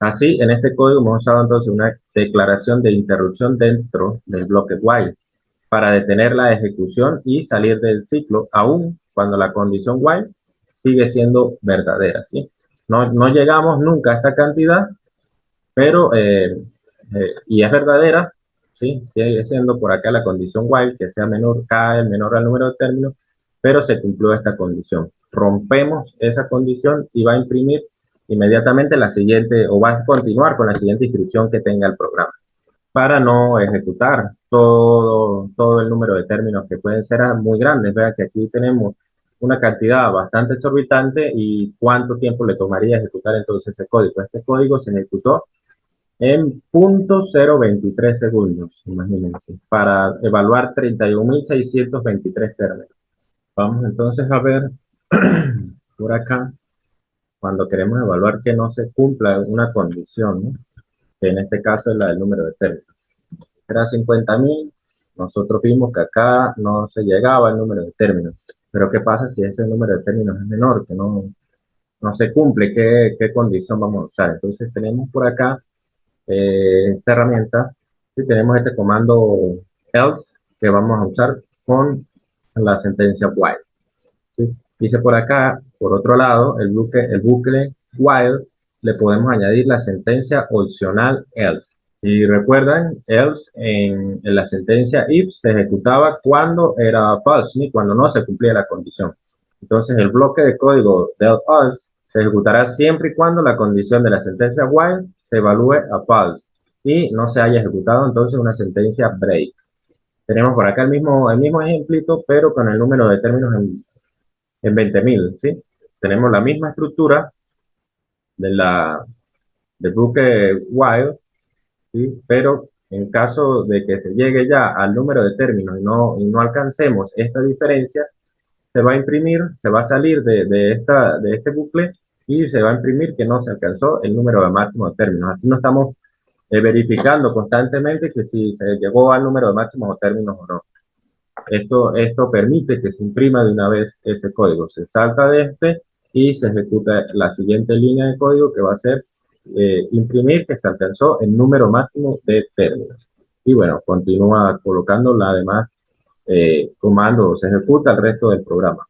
Así, en este código hemos usado entonces una declaración de interrupción dentro del bloque while para detener la ejecución y salir del ciclo, aun cuando la condición while sigue siendo verdadera, ¿sí? No llegamos nunca a esta cantidad, pero, y es verdadera, ¿sí? Sigue siendo por acá la condición while, que sea menor k, menor al número de términos, pero se cumplió esta condición. Rompemos esa condición y va a imprimir inmediatamente la siguiente, o va a continuar con la siguiente instrucción que tenga el programa, para no ejecutar todo el número de términos que pueden ser muy grandes. Vean que aquí tenemos una cantidad bastante exorbitante y cuánto tiempo le tomaría ejecutar entonces ese código. Este código se ejecutó en 0.023 segundos, imagínense, para evaluar 31.623 términos. Vamos entonces a ver por acá, cuando queremos evaluar que no se cumpla una condición, ¿no? Que en este caso es la del número de términos. Era 50.000, nosotros vimos que acá no se llegaba al número de términos. Pero ¿qué pasa si ese número de términos es menor, que no se cumple? ¿Qué condición vamos a usar? Entonces tenemos por acá esta herramienta y tenemos este comando else que vamos a usar con la sentencia while, ¿sí? Dice por acá, por otro lado, el bucle while, le podemos añadir la sentencia opcional else. Y recuerdan, else en la sentencia if se ejecutaba cuando era false, ¿sí? Cuando no se cumplía la condición. Entonces el bloque de código del else se ejecutará siempre y cuando la condición de la sentencia while se evalúe a false. y no se haya ejecutado entonces una sentencia break. Tenemos por acá el mismo ejemplito, pero con el número de términos en 20.000, ¿sí? Tenemos la misma estructura de del bucle while, ¿sí? Pero en caso de que se llegue ya al número de términos y no alcancemos esta diferencia, se va a imprimir, se va a salir de este bucle y se va a imprimir que no se alcanzó el número de máximo de términos. Así no estamos verificando constantemente que si se llegó al número de máximos o términos o no. Esto permite que se imprima de una vez ese código. Se salta de este y se ejecuta la siguiente línea de código que va a ser imprimir que se alcanzó el número máximo de términos. Y bueno, continúa colocando la demás comando, se ejecuta el resto del programa.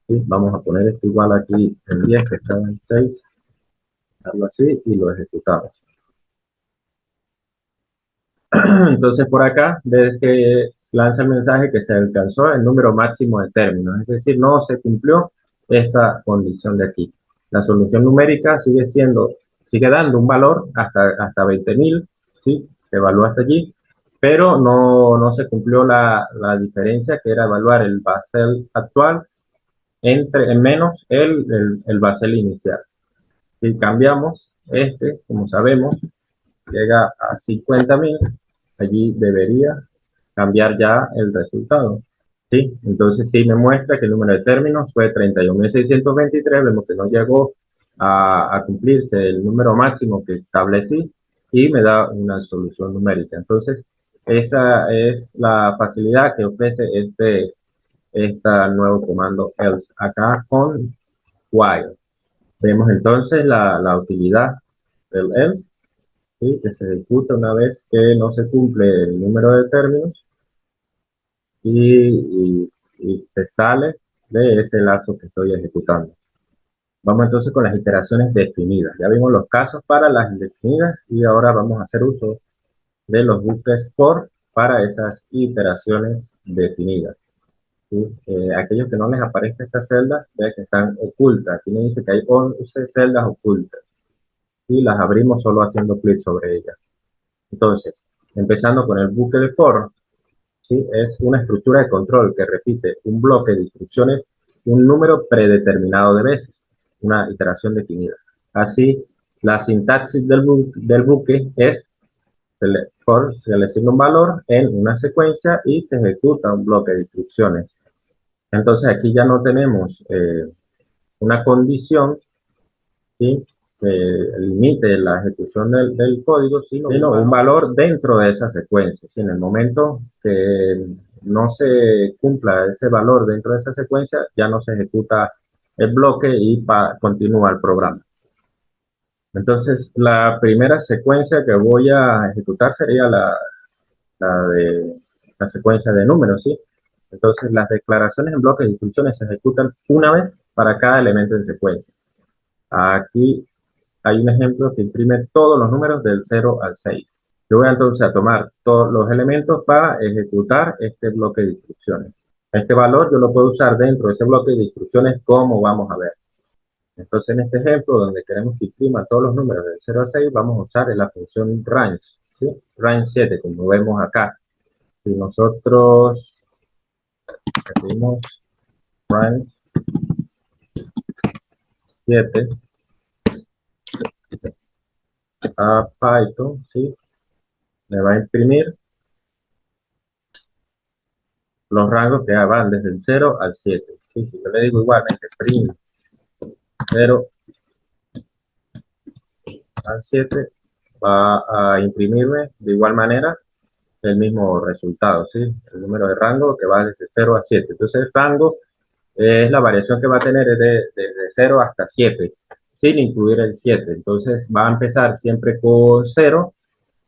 ¿Sí? Vamos a poner esto igual aquí en 10, que está en 6, algo así, y lo ejecutamos. Entonces por acá, ves que lanza el mensaje que se alcanzó el número máximo de términos, es decir, no se cumplió esta condición de aquí. La solución numérica sigue dando un valor hasta 20.000, ¿sí? Se evalúa hasta allí, pero no se cumplió la diferencia que era evaluar el Basel actual en menos el Basel inicial. Si cambiamos como sabemos, llega a 50.000, allí debería cambiar ya el resultado. ¿Sí? Entonces sí me muestra que el número de términos fue 31.623, vemos que no llegó a cumplirse el número máximo que establecí y me da una solución numérica. Entonces esa es la facilidad que ofrece este nuevo comando else acá con while. Vemos entonces la utilidad del else, ¿sí? Que se ejecuta una vez que no se cumple el número de términos y se sale de ese lazo que estoy ejecutando. Vamos entonces con las iteraciones definidas. Ya vimos los casos para las indefinidas y ahora vamos a hacer uso de los bucles for para esas iteraciones definidas. ¿Sí? Aquellos que no les aparezca esta celda, vean que están ocultas. Aquí me dice que hay 11 celdas ocultas y las abrimos solo haciendo clic sobre ellas. Entonces, empezando con el bucle de for, ¿sí? Es una estructura de control que repite un bloque de instrucciones un número predeterminado de veces, una iteración definida. Así, la sintaxis del bucle es for se le asigna un valor en una secuencia y se ejecuta un bloque de instrucciones. Entonces aquí ya no tenemos una condición, ¿sí? Que limite la ejecución del código, sino un valor dentro de esa secuencia. ¿Sí? En el momento que no se cumpla ese valor dentro de esa secuencia, ya no se ejecuta el bloque y continúa el programa. Entonces, la primera secuencia que voy a ejecutar sería la secuencia de números, ¿sí? Entonces, las declaraciones en bloques de instrucciones se ejecutan una vez para cada elemento en secuencia. Aquí hay un ejemplo que imprime todos los números del 0 al 6. Yo voy entonces a tomar todos los elementos para ejecutar este bloque de instrucciones. Este valor yo lo puedo usar dentro de ese bloque de instrucciones como vamos a ver. Entonces en este ejemplo donde queremos que imprima todos los números del 0 al 6, vamos a usar la función range, ¿sí? Range 7, como vemos acá. Si nosotros pedimos range 7 a Python, ¿sí? Me va a imprimir los rangos que van desde el 0 al 7. ¿Sí? Si yo le digo igualmente print 0 al 7, va a imprimirme de igual manera el mismo resultado, ¿sí? El número de rango que va desde 0 a 7. Entonces el rango es la variación que va a tener desde 0 hasta 7, sin incluir el 7. Entonces va a empezar siempre con 0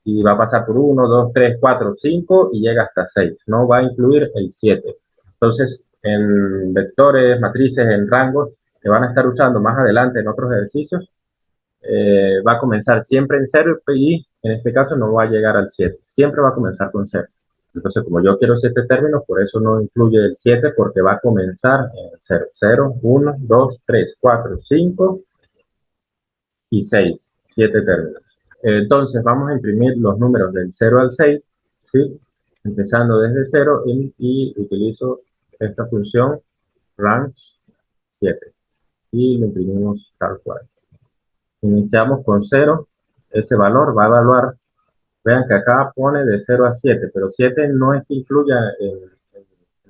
y va a pasar por 1, 2, 3, 4, 5 y llega hasta 6. No va a incluir el 7. Entonces, en vectores, matrices, en rangos que van a estar usando más adelante en otros ejercicios, va a comenzar siempre en 0 y en este caso no va a llegar al 7. Siempre va a comenzar con 0. Entonces, como yo quiero 7 términos, por eso no incluye el 7 porque va a comenzar en 0. 0, 1, 2, 3, 4, 5 y 6. 7 términos. Entonces vamos a imprimir los números del 0 al 6, ¿sí? Empezando desde 0 y utilizo esta función range 7 y lo imprimimos tal cual. Iniciamos con 0, ese valor va a evaluar. Vean que acá pone de 0 a 7, pero 7 no es que incluya en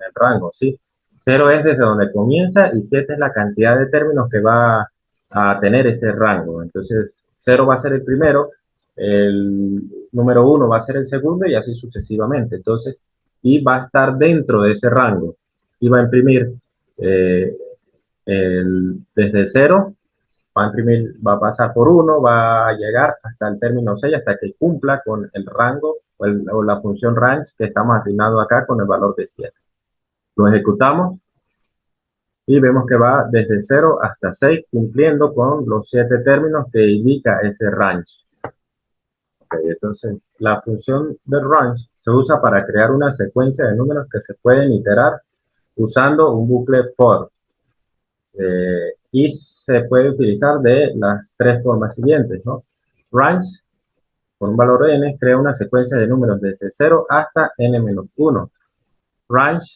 el rango, ¿sí? 0 es desde donde comienza y 7 es la cantidad de términos que va a tener ese rango. Entonces, 0 va a ser el primero, el número 1 va a ser el segundo y así sucesivamente. Entonces, y va a estar dentro de ese rango y va a imprimir eh, desde 0 va a imprimir, va a pasar por 1, va a llegar hasta el término 6, hasta que cumpla con el rango o la función range que estamos asignando acá con el valor de 7. Lo ejecutamos y vemos que va desde 0 hasta 6, cumpliendo con los 7 términos que indica ese range. Okay, entonces, la función de range se usa para crear una secuencia de números que se pueden iterar usando un bucle for. Y se puede utilizar de las tres formas siguientes, ¿no? Range, con un valor n, crea una secuencia de números desde 0 hasta n-1. Range,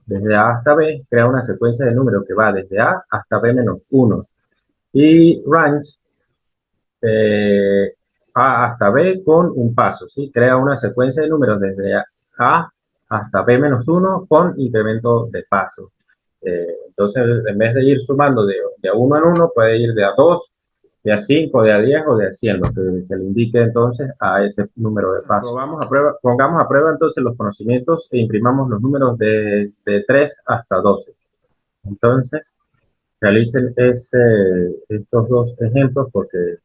desde a hasta b, crea una secuencia de números que va desde a hasta b-1. Y range, a hasta b con un paso, ¿sí? Crea una secuencia de números desde a hasta b-1 con incremento de paso. Entonces, en vez de ir sumando de a 1 en 1, puede ir de a 2, de a 5, de a 10 o de a 100, lo que se le indique entonces a ese número de pasos. Pongamos a prueba entonces los conocimientos e imprimamos los números de 3 hasta 12. Entonces, realicen estos dos ejemplos porque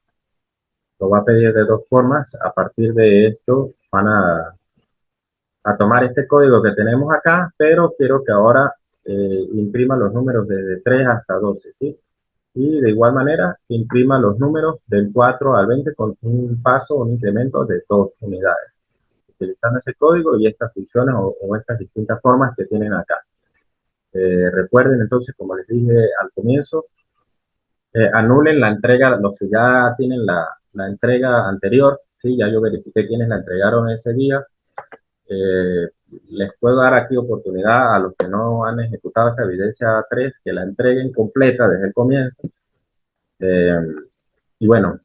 lo va a pedir de dos formas. A partir de esto van a tomar este código que tenemos acá, pero quiero que ahora imprima los números desde 3 hasta 12, ¿sí? Y de igual manera imprima los números del 4 al 20 con un paso, un incremento de 2 unidades, utilizando ese código y estas funciones o estas distintas formas que tienen acá. Recuerden entonces, como les dije al comienzo, anulen la entrega, los que ya tienen la entrega anterior, ¿sí? Ya yo verifiqué quiénes la entregaron ese día. Les puedo dar aquí oportunidad a los que no han ejecutado esta evidencia 3 que la entreguen completa desde el comienzo. Y bueno,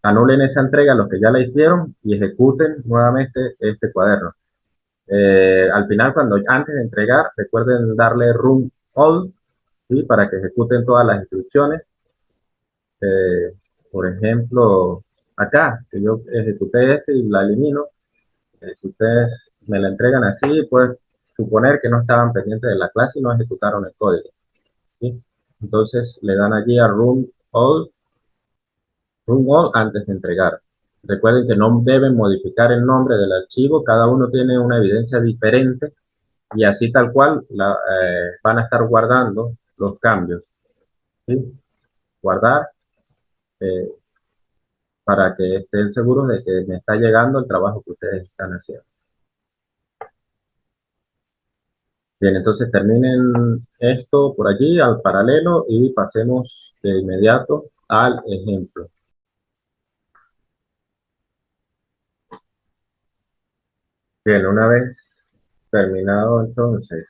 anulen esa entrega a los que ya la hicieron y ejecuten nuevamente este cuaderno. Al final, antes de entregar, recuerden darle Run All, ¿sí? Para que ejecuten todas las instrucciones. Por ejemplo, acá, que yo ejecuté este y la elimino. Si ustedes me la entregan así, pues suponer que no estaban pendientes de la clase y no ejecutaron el código, ¿sí? Entonces le dan allí a Run All antes de entregar. Recuerden que no deben modificar el nombre del archivo, cada uno tiene una evidencia diferente y así tal cual van a estar guardando los cambios, ¿sí? Guardar eh, para que estén seguros de que me está llegando el trabajo que ustedes están haciendo. Bien, entonces terminen esto por allí al paralelo y pasemos de inmediato al ejemplo. Bien, una vez terminado entonces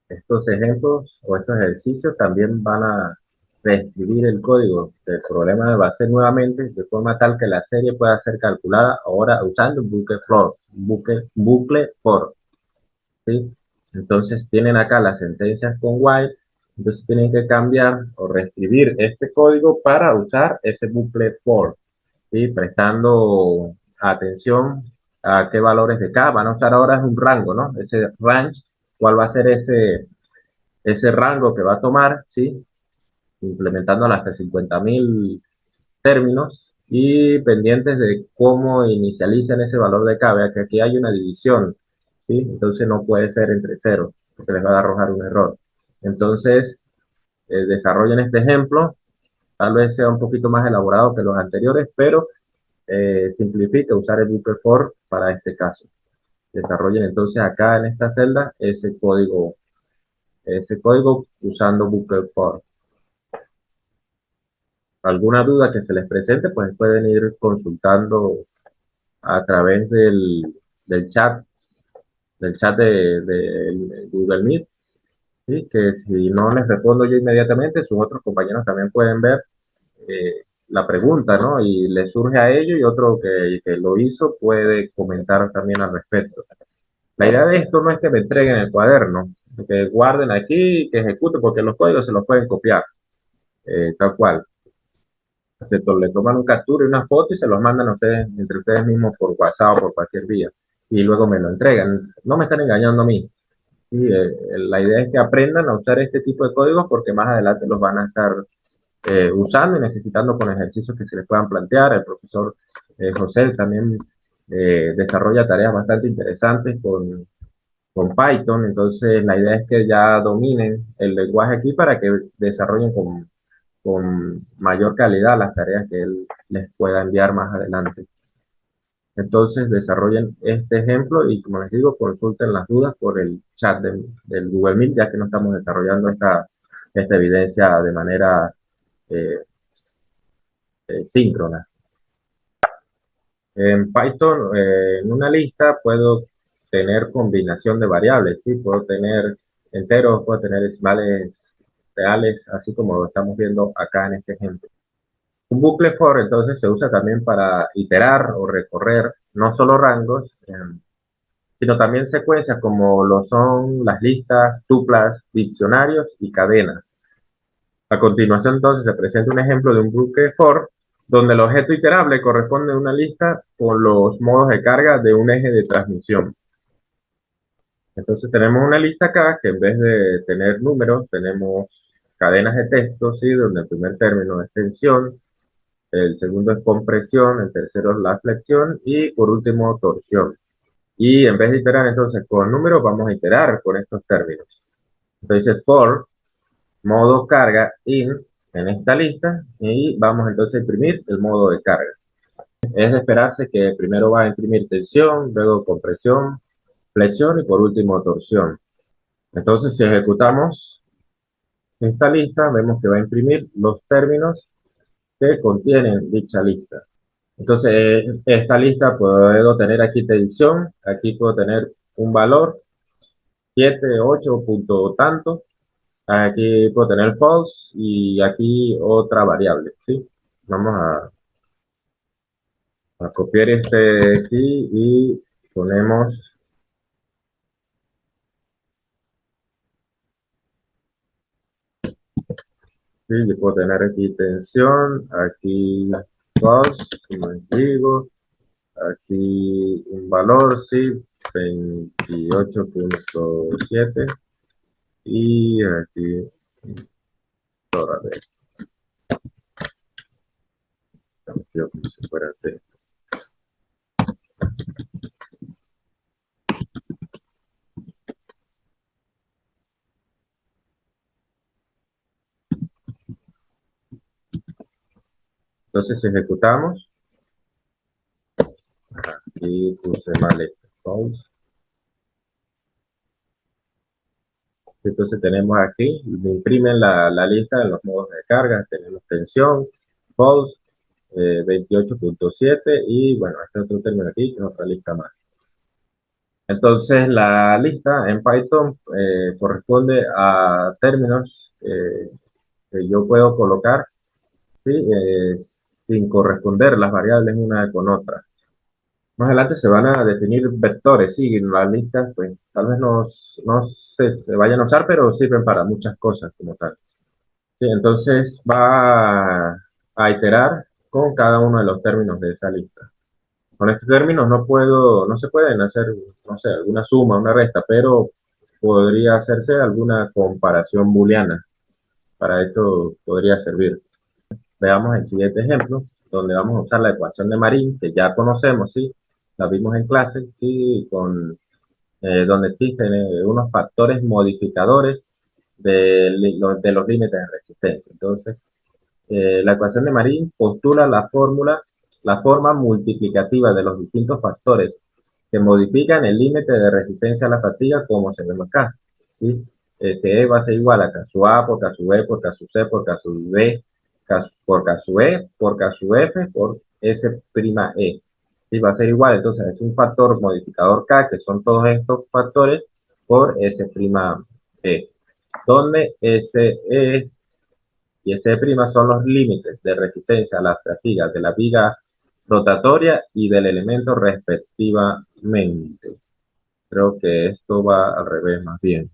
estos ejemplos o estos ejercicios, también van a reescribir el código del problema de base nuevamente de forma tal que la serie pueda ser calculada ahora usando un bucle for, ¿sí? Entonces tienen acá las sentencias con while, entonces tienen que cambiar o reescribir este código para usar ese bucle for, ¿sí? Prestando atención a qué valores de K van a usar ahora es un rango, ¿no? Ese range, cuál va a ser ese rango que va a tomar, ¿sí? Implementando hasta 50.000 términos y pendientes de cómo inicialicen ese valor de K. Vea que aquí hay una división, ¿sí? Entonces no puede ser entre cero, porque les va a arrojar un error. Entonces, desarrollen este ejemplo, tal vez sea un poquito más elaborado que los anteriores, pero simplifica usar el bucle for para este caso. Desarrollen entonces acá en esta celda ese código usando bucle for. alguna duda que se les presente, pues pueden ir consultando a través del chat, de Google Meet, ¿sí? Que si no les respondo yo inmediatamente, sus otros compañeros también pueden ver la pregunta, ¿no? Y le surge a ellos y otro que lo hizo puede comentar también al respecto. La idea de esto no es que me entreguen el cuaderno, que guarden aquí, que ejecuten, porque los códigos se los pueden copiar, tal cual. Excepto le toman un captura y una foto y se los mandan a ustedes, entre ustedes mismos por WhatsApp o por cualquier vía. Y luego me lo entregan. No me están engañando a mí. Sí, la idea es que aprendan a usar este tipo de códigos porque más adelante los van a estar usando y necesitando con ejercicios que se les puedan plantear. El profesor José también desarrolla tareas bastante interesantes con Python, entonces la idea es que ya dominen el lenguaje aquí para que desarrollen con mayor calidad las tareas que él les pueda enviar más adelante. Entonces desarrollen este ejemplo y como les digo, consulten las dudas por el chat del Google Meet, ya que no estamos desarrollando esta evidencia de manera eh, síncrona. En Python, en una lista puedo tener combinación de variables, ¿sí? Puedo tener enteros, puedo tener decimales reales, así como lo estamos viendo acá en este ejemplo. Un bucle for entonces se usa también para iterar o recorrer no solo rangos, sino también secuencias como lo son las listas, tuplas, diccionarios y cadenas. A continuación, entonces, se presenta un ejemplo de un bucle for, donde el objeto iterable corresponde a una lista con los modos de carga de un eje de transmisión. Entonces, tenemos una lista acá que en vez de tener números, tenemos cadenas de texto, ¿sí? Donde el primer término es tensión, el segundo es compresión, el tercero es la flexión y por último torsión. Y en vez de iterar entonces con números, vamos a iterar con estos términos. Entonces, for modo carga in en esta lista y vamos entonces a imprimir el modo de carga. Es de esperarse que primero va a imprimir tensión, luego compresión, flexión y por último torsión. Entonces si ejecutamos esta lista, vemos que va a imprimir los términos que contienen dicha lista. Entonces esta lista puedo tener aquí tensión, aquí puedo tener un valor 7, 8 punto tanto. Aquí puedo tener false y aquí otra variable, ¿sí? Vamos a copiar este aquí y ponemos, ¿sí? Yo puedo tener aquí tensión, aquí false, como les digo, aquí un valor, ¿sí? 28.7 y aquí toda vez. Yo, si fuera así. Entonces si ejecutamos, aquí puse mal esto, false. Entonces tenemos aquí, me imprimen la lista de los modos de carga, tenemos tensión, false, 28.7 y bueno, este otro término aquí, que es otra lista más. Entonces la lista en Python corresponde a términos que yo puedo colocar, ¿sí? Sin corresponder las variables una con otra. Más adelante se van a definir vectores, sí, en las listas, pues tal vez no se vayan a usar, pero sirven para muchas cosas como tal. Sí, entonces va a iterar con cada uno de los términos de esa lista. Con estos términos no se pueden hacer, no sé, alguna suma, una resta, pero podría hacerse alguna comparación booleana. Para esto podría servir. Veamos el siguiente ejemplo, donde vamos a usar la ecuación de Marín, que ya conocemos, ¿sí? La vimos en clase, ¿sí? Donde existen unos factores modificadores de los límites de resistencia. Entonces, la ecuación de Marín postula la forma multiplicativa de los distintos factores que modifican el límite de resistencia a la fatiga, como se ve acá, ¿sí? Que E va a ser igual a K sub A por K sub B por K sub C por K sub D por K sub E, por K sub F, por S', E. Sí, va a ser igual, entonces es un factor modificador K, que son todos estos factores, por S', E, donde SE y S' son los límites de resistencia a las fatigas de la viga rotatoria y del elemento respectivamente. Creo que esto va al revés más bien.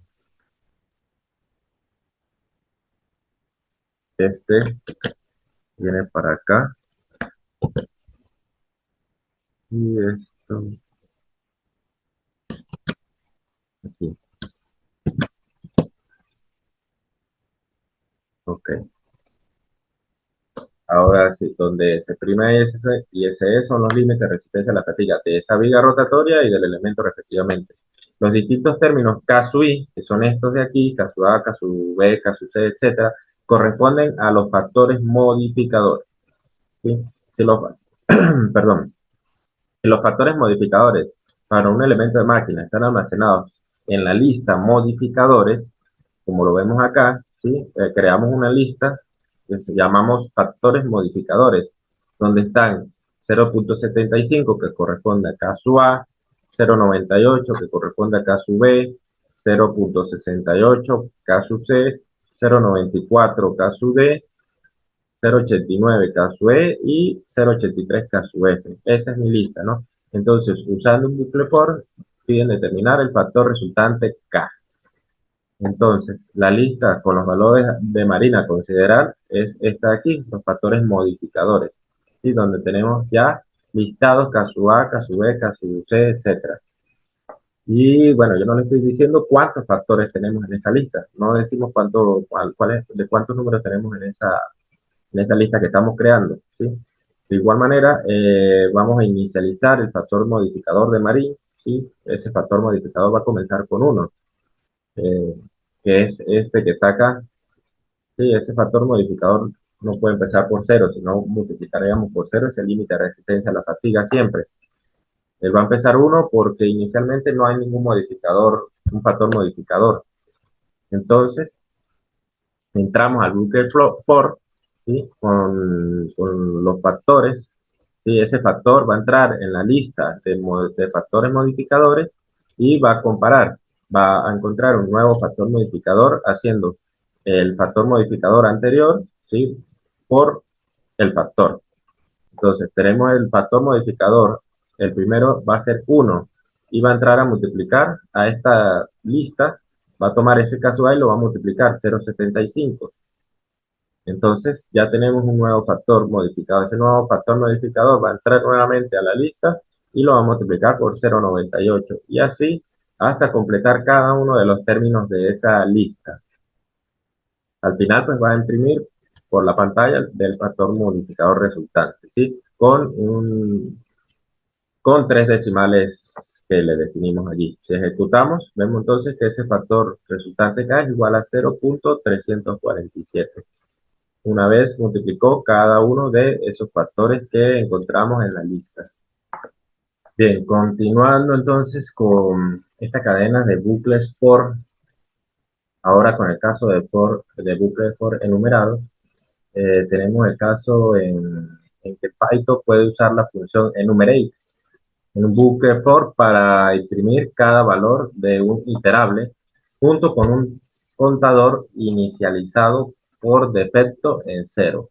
Este viene para acá y esto aquí. Ok. Ahora sí, donde S' y SE son los límites de resistencia a la fatiga de esa viga rotatoria y del elemento respectivamente. Los distintos términos K sub I, que son estos de aquí, K sub A, K sub B, K sub C, etcétera, corresponden a los factores modificadores. ¿Sí? Si los, perdón, si los factores modificadores para un elemento de máquina están almacenados en la lista modificadores, como lo vemos acá, ¿sí? Creamos una lista que se llamamos factores modificadores, donde están 0.75 que corresponde a K sub A, 0.98 que corresponde a K sub B, 0.68 K sub C, 0.94 K sub D, 0.89 K sub E y 0.83 K sub F. Esa es mi lista, ¿no? Entonces, usando un bucle for, piden determinar el factor resultante K. Entonces, la lista con los valores de marina a considerar es esta de aquí, los factores modificadores, ¿sí? Donde tenemos ya listados K sub A, K sub B, K sub C, etcétera. Y bueno, yo no le estoy diciendo cuántos factores tenemos en esa lista, no decimos de cuántos números tenemos en esa lista que estamos creando, ¿sí? De igual manera, vamos a inicializar el factor modificador de Marín, ¿sí? Ese factor modificador va a comenzar con 1, eh, que es este que está acá. Sí, ese factor modificador no puede empezar por 0, sino multiplicaríamos por 0, es el límite de resistencia a la fatiga siempre. Él va a empezar 1 porque inicialmente no hay ningún modificador, un factor modificador. Entonces, entramos al bucle for, ¿sí? Con los factores. ¿Sí? Ese factor va a entrar en la lista de factores modificadores y va a comparar, va a encontrar un nuevo factor modificador haciendo el factor modificador anterior, ¿sí? Por el factor. Entonces, tenemos el factor modificador, el primero va a ser 1 y va a entrar a multiplicar a esta lista, va a tomar ese caso A y lo va a multiplicar 0.75. Entonces, ya tenemos un nuevo factor modificado. Ese nuevo factor modificador va a entrar nuevamente a la lista y lo va a multiplicar por 0.98. Y así hasta completar cada uno de los términos de esa lista. Al final, pues va a imprimir por la pantalla del factor modificador resultante, ¿sí? Con 3 decimales que le definimos allí. Si ejecutamos, vemos entonces que ese factor resultante K es igual a 0.347. Una vez multiplicó cada uno de esos factores que encontramos en la lista. Bien, continuando entonces con esta cadena de bucles for, ahora con el caso de bucle for enumerado, tenemos el caso en que Python puede usar la función enumerate en un bucle for para imprimir cada valor de un iterable junto con un contador inicializado por defecto en 0.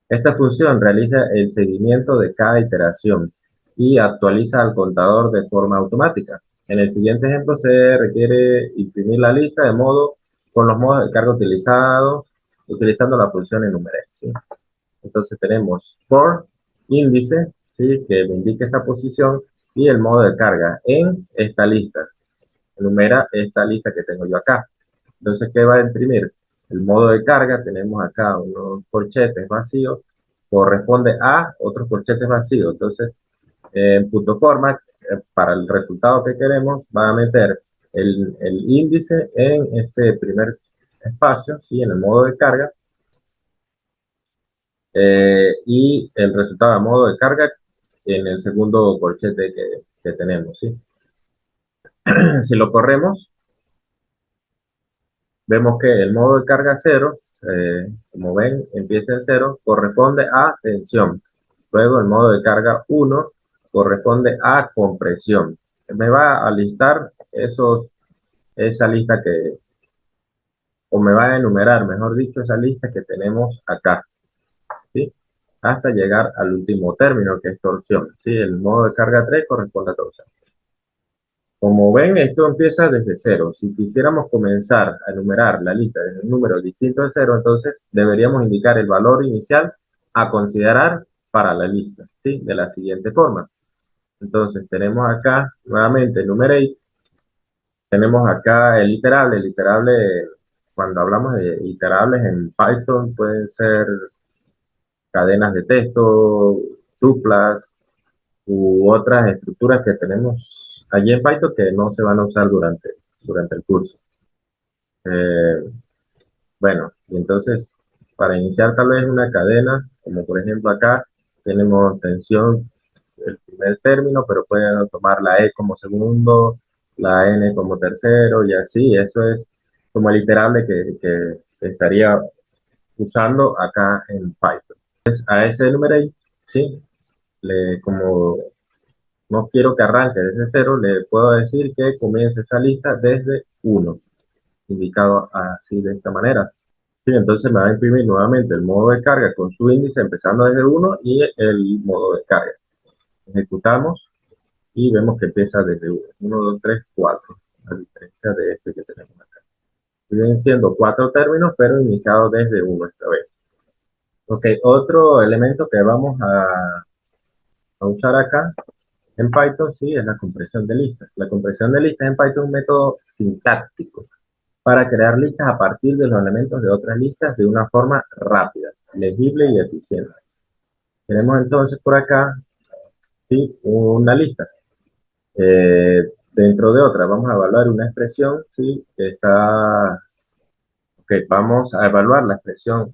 Esta función realiza el seguimiento de cada iteración y actualiza al contador de forma automática. En el siguiente ejemplo se requiere imprimir la lista de modo con los modos de carga utilizados utilizando la función enumerate, ¿sí? Entonces tenemos for índice, ¿sí? Que me indica esa posición y el modo de carga en esta lista. Enumera esta lista que tengo yo acá. Entonces, ¿qué va a imprimir? El modo de carga, tenemos acá unos corchetes vacíos, corresponde a otros corchetes vacíos. Entonces, en punto format, para el resultado que queremos, va a meter el índice en este primer espacio, ¿sí? En el modo de carga, y el resultado a modo de carga en el segundo corchete que tenemos, ¿sí? Si lo corremos, vemos que el modo de carga 0, como ven, empieza en 0, corresponde a tensión. Luego el modo de carga 1 corresponde a compresión. Me va a listar esa lista o me va a enumerar, mejor dicho, esa lista que tenemos acá, ¿sí? Hasta llegar al último término, que es torsión, ¿sí? El modo de carga 3 corresponde a torsión. Como ven, esto empieza desde 0. Si quisiéramos comenzar a enumerar la lista desde un número distinto de 0, entonces deberíamos indicar el valor inicial a considerar para la lista, ¿sí? De la siguiente forma. Entonces tenemos acá nuevamente el enumerate, tenemos acá el iterable. El iterable, cuando hablamos de iterables en Python, pueden ser cadenas de texto, tuplas u otras estructuras que tenemos allí en Python que no se van a usar durante el curso. Bueno, y entonces para iniciar tal vez una cadena, como por ejemplo acá, tenemos tensión el primer término, pero pueden tomar la E como segundo, la N como tercero, y así. Eso es como el iterable que estaría usando acá en Python. Entonces, a ese número ahí, ¿sí? Como no quiero que arranque desde 0, le puedo decir que comience esa lista desde 1, indicado así de esta manera. Sí, entonces me va a imprimir nuevamente el modo de carga con su índice empezando desde 1 y el modo de carga. Ejecutamos y vemos que empieza desde 1, 1, 2, 3, 4, a diferencia de este que tenemos acá. Siguen siendo 4 términos, pero iniciados desde 1 esta vez. Ok, otro elemento que vamos a usar acá en Python, sí, es la compresión de listas. La compresión de listas en Python es un método sintáctico para crear listas a partir de los elementos de otras listas de una forma rápida, legible y eficiente. Tenemos entonces por acá, ¿sí? Una lista. Dentro de otra vamos a evaluar una expresión, ¿sí? Que está, ok, vamos a evaluar la expresión,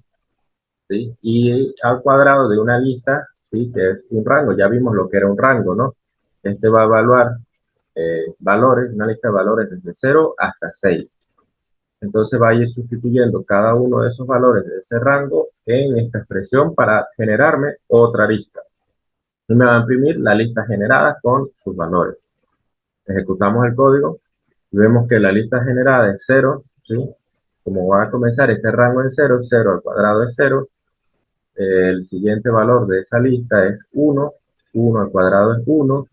¿sí? Y al cuadrado de una lista, ¿sí? Que es un rango. Ya vimos lo que era un rango, ¿no? Este va a evaluar valores, una lista de valores desde 0 hasta 6. Entonces va a ir sustituyendo cada uno de esos valores de ese rango en esta expresión para generarme otra lista. Y me va a imprimir la lista generada con sus valores. Ejecutamos el código y vemos que la lista generada es 0, ¿sí? Como va a comenzar este rango en 0, 0 al cuadrado es 0. El siguiente valor de esa lista es 1, 1 al cuadrado es 1.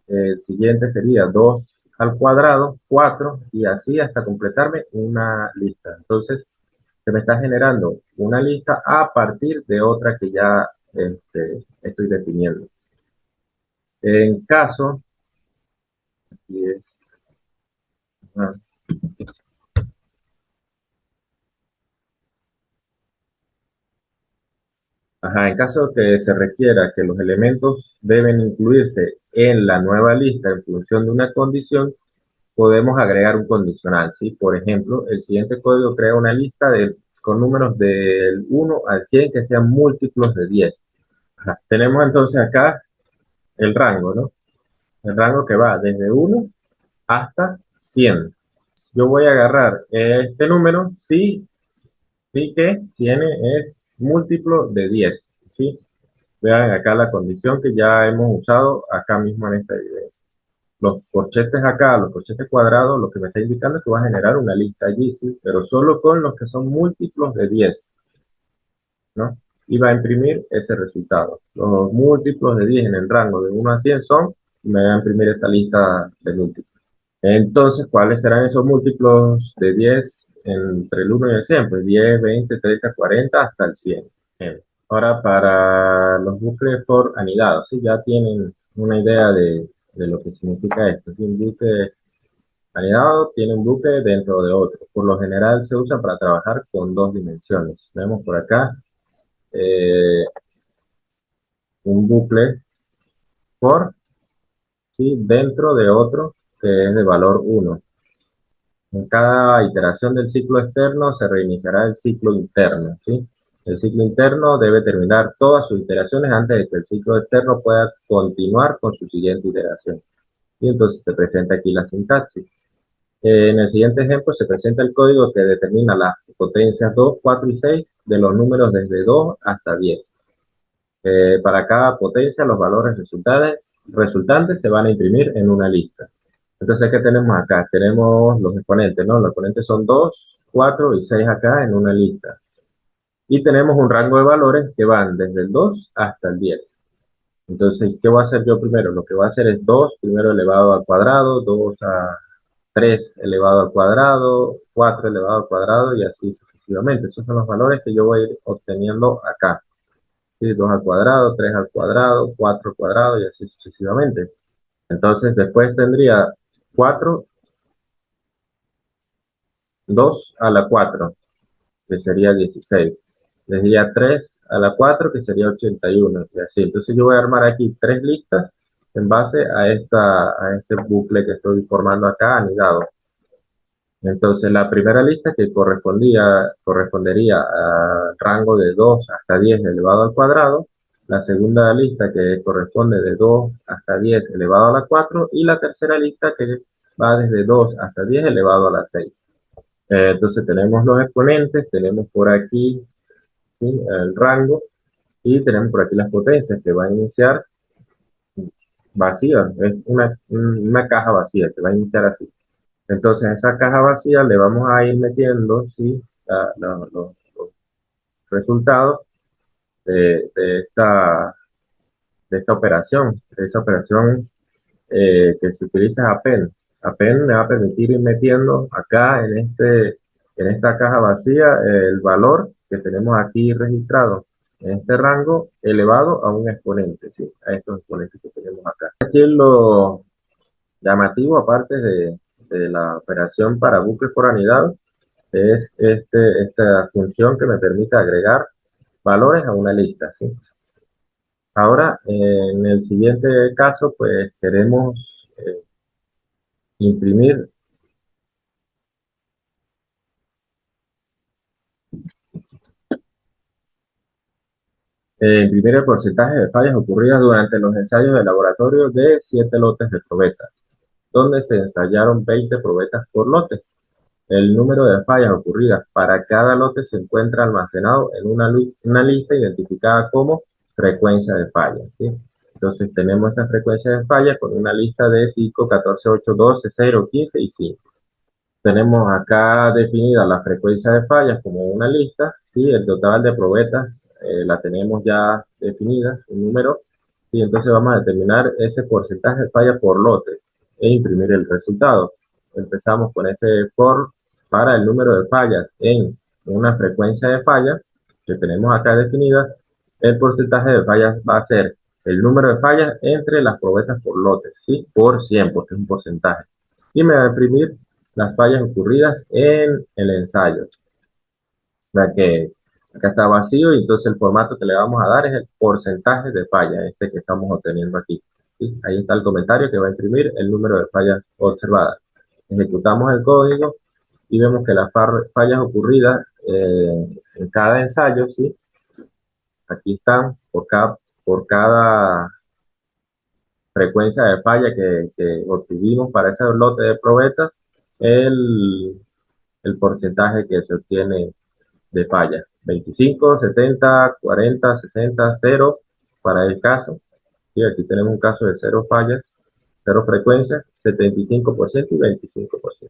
El siguiente sería 2 al cuadrado, 4, y así hasta completarme una lista. Entonces, se me está generando una lista a partir de otra que ya estoy definiendo. En caso, aquí es, en caso que se requiera que los elementos deben incluirse en la nueva lista en función de una condición, podemos agregar un condicional, ¿sí? Por ejemplo, el siguiente código crea una lista con números del 1 al 100 que sean múltiplos de 10. Tenemos entonces acá el rango, ¿no? El rango que va desde 1 hasta 100. Yo voy a agarrar este número si que tiene es múltiplo de 10, ¿sí? Vean acá la condición que ya hemos usado acá mismo en esta evidencia. Los corchetes acá, los corchetes cuadrados, lo que me está indicando es que va a generar una lista allí, ¿sí? Pero solo con los que son múltiplos de 10, ¿no? Y va a imprimir ese resultado. Los múltiplos de 10 en el rango de 1 a 100 son, y me va a imprimir esa lista de múltiplos. Entonces, ¿cuáles serán esos múltiplos de 10 entre el 1 y el 100? Pues 10, 20, 30, 40 hasta el 100. Bien. Ahora, para los bucles for anidados, ¿sí? Ya tienen una idea de lo que significa esto. Un bucle anidado tiene un bucle dentro de otro. Por lo general se usa para trabajar con dos dimensiones. Vemos por acá un bucle for, ¿sí? Dentro de otro que es de valor 1. En cada iteración del ciclo externo se reiniciará el ciclo interno, ¿sí? El ciclo interno debe terminar todas sus iteraciones antes de que el ciclo externo pueda continuar con su siguiente iteración. Y entonces se presenta aquí la sintaxis. En el siguiente ejemplo se presenta el código que determina las potencias 2, 4 y 6 de los números desde 2 hasta 10. Para cada potencia, los valores resultantes se van a imprimir en una lista. Entonces, ¿qué tenemos acá? Tenemos los exponentes, ¿no? Los exponentes son 2, 4 y 6 acá en una lista. Y tenemos un rango de valores que van desde el 2 hasta el 10. Entonces, ¿qué voy a hacer yo primero? Lo que voy a hacer es 2 primero elevado al cuadrado, 2 a 3 elevado al cuadrado, 4 elevado al cuadrado y así sucesivamente. Esos son los valores que yo voy a ir obteniendo acá. ¿Sí? 2 al cuadrado, 3 al cuadrado, 4 al cuadrado y así sucesivamente. Entonces, después tendría 4, 2 a la 4, que sería 16. Tendría 3 a la 4, que sería 81. Y así. Entonces, yo voy a armar aquí 3 listas en base a este bucle que estoy formando acá anidado. Entonces, la primera lista que correspondería al rango de 2 hasta 10 elevado al cuadrado, la segunda lista que corresponde de 2 hasta 10 elevado a la 4 y la tercera lista que va desde 2 hasta 10 elevado a la 6. Entonces, tenemos los exponentes, tenemos por aquí, ¿sí?, el rango y tenemos por aquí las potencias que va a iniciar vacía, es una caja vacía que va a iniciar así. Entonces, a esa caja vacía le vamos a ir metiendo, ¿sí?, los resultados de esta operación. Esa operación que se utiliza es append. Append me va a permitir ir metiendo acá en esta caja vacía el valor que tenemos aquí registrado en este rango elevado a un exponente, ¿sí?, a estos exponentes que tenemos acá. Aquí lo llamativo, aparte de la operación para bucles por anidado, es esta función que me permite agregar valores a una lista, ¿sí? Ahora, en el siguiente caso, pues queremos imprimir imprimir el porcentaje de fallas ocurridas durante los ensayos de laboratorio de 7 lotes de probetas, donde se ensayaron 20 probetas por lote. El número de fallas ocurridas para cada lote se encuentra almacenado en una lista identificada como frecuencia de fallas, ¿sí? Entonces tenemos esa frecuencia de fallas con una lista de 5, 14, 8, 12, 0, 15 y 5. Tenemos acá definida la frecuencia de fallas como una lista, ¿sí? El total de probetas la tenemos ya definida, un número, y entonces vamos a determinar ese porcentaje de falla por lote e imprimir el resultado. Empezamos con ese for para el número de fallas en una frecuencia de fallas que tenemos acá definida. El porcentaje de fallas va a ser el número de fallas entre las probetas por lote, ¿sí?, por 100, porque es un porcentaje. Y me va a imprimir las fallas ocurridas en el ensayo. O sea que acá está vacío y entonces el formato que le vamos a dar es el porcentaje de fallas, este que estamos obteniendo aquí, ¿sí? Ahí está el comentario que va a imprimir el número de fallas observadas. Ejecutamos el código y vemos que las fallas ocurridas en cada ensayo, ¿sí?, aquí están por cada frecuencia de falla que obtuvimos para ese lote de probetas, el porcentaje que se obtiene de falla. 25, 70, 40, 60, 0 para el caso. Y aquí tenemos un caso de 0 fallas, 0 frecuencias, 75% y 25%.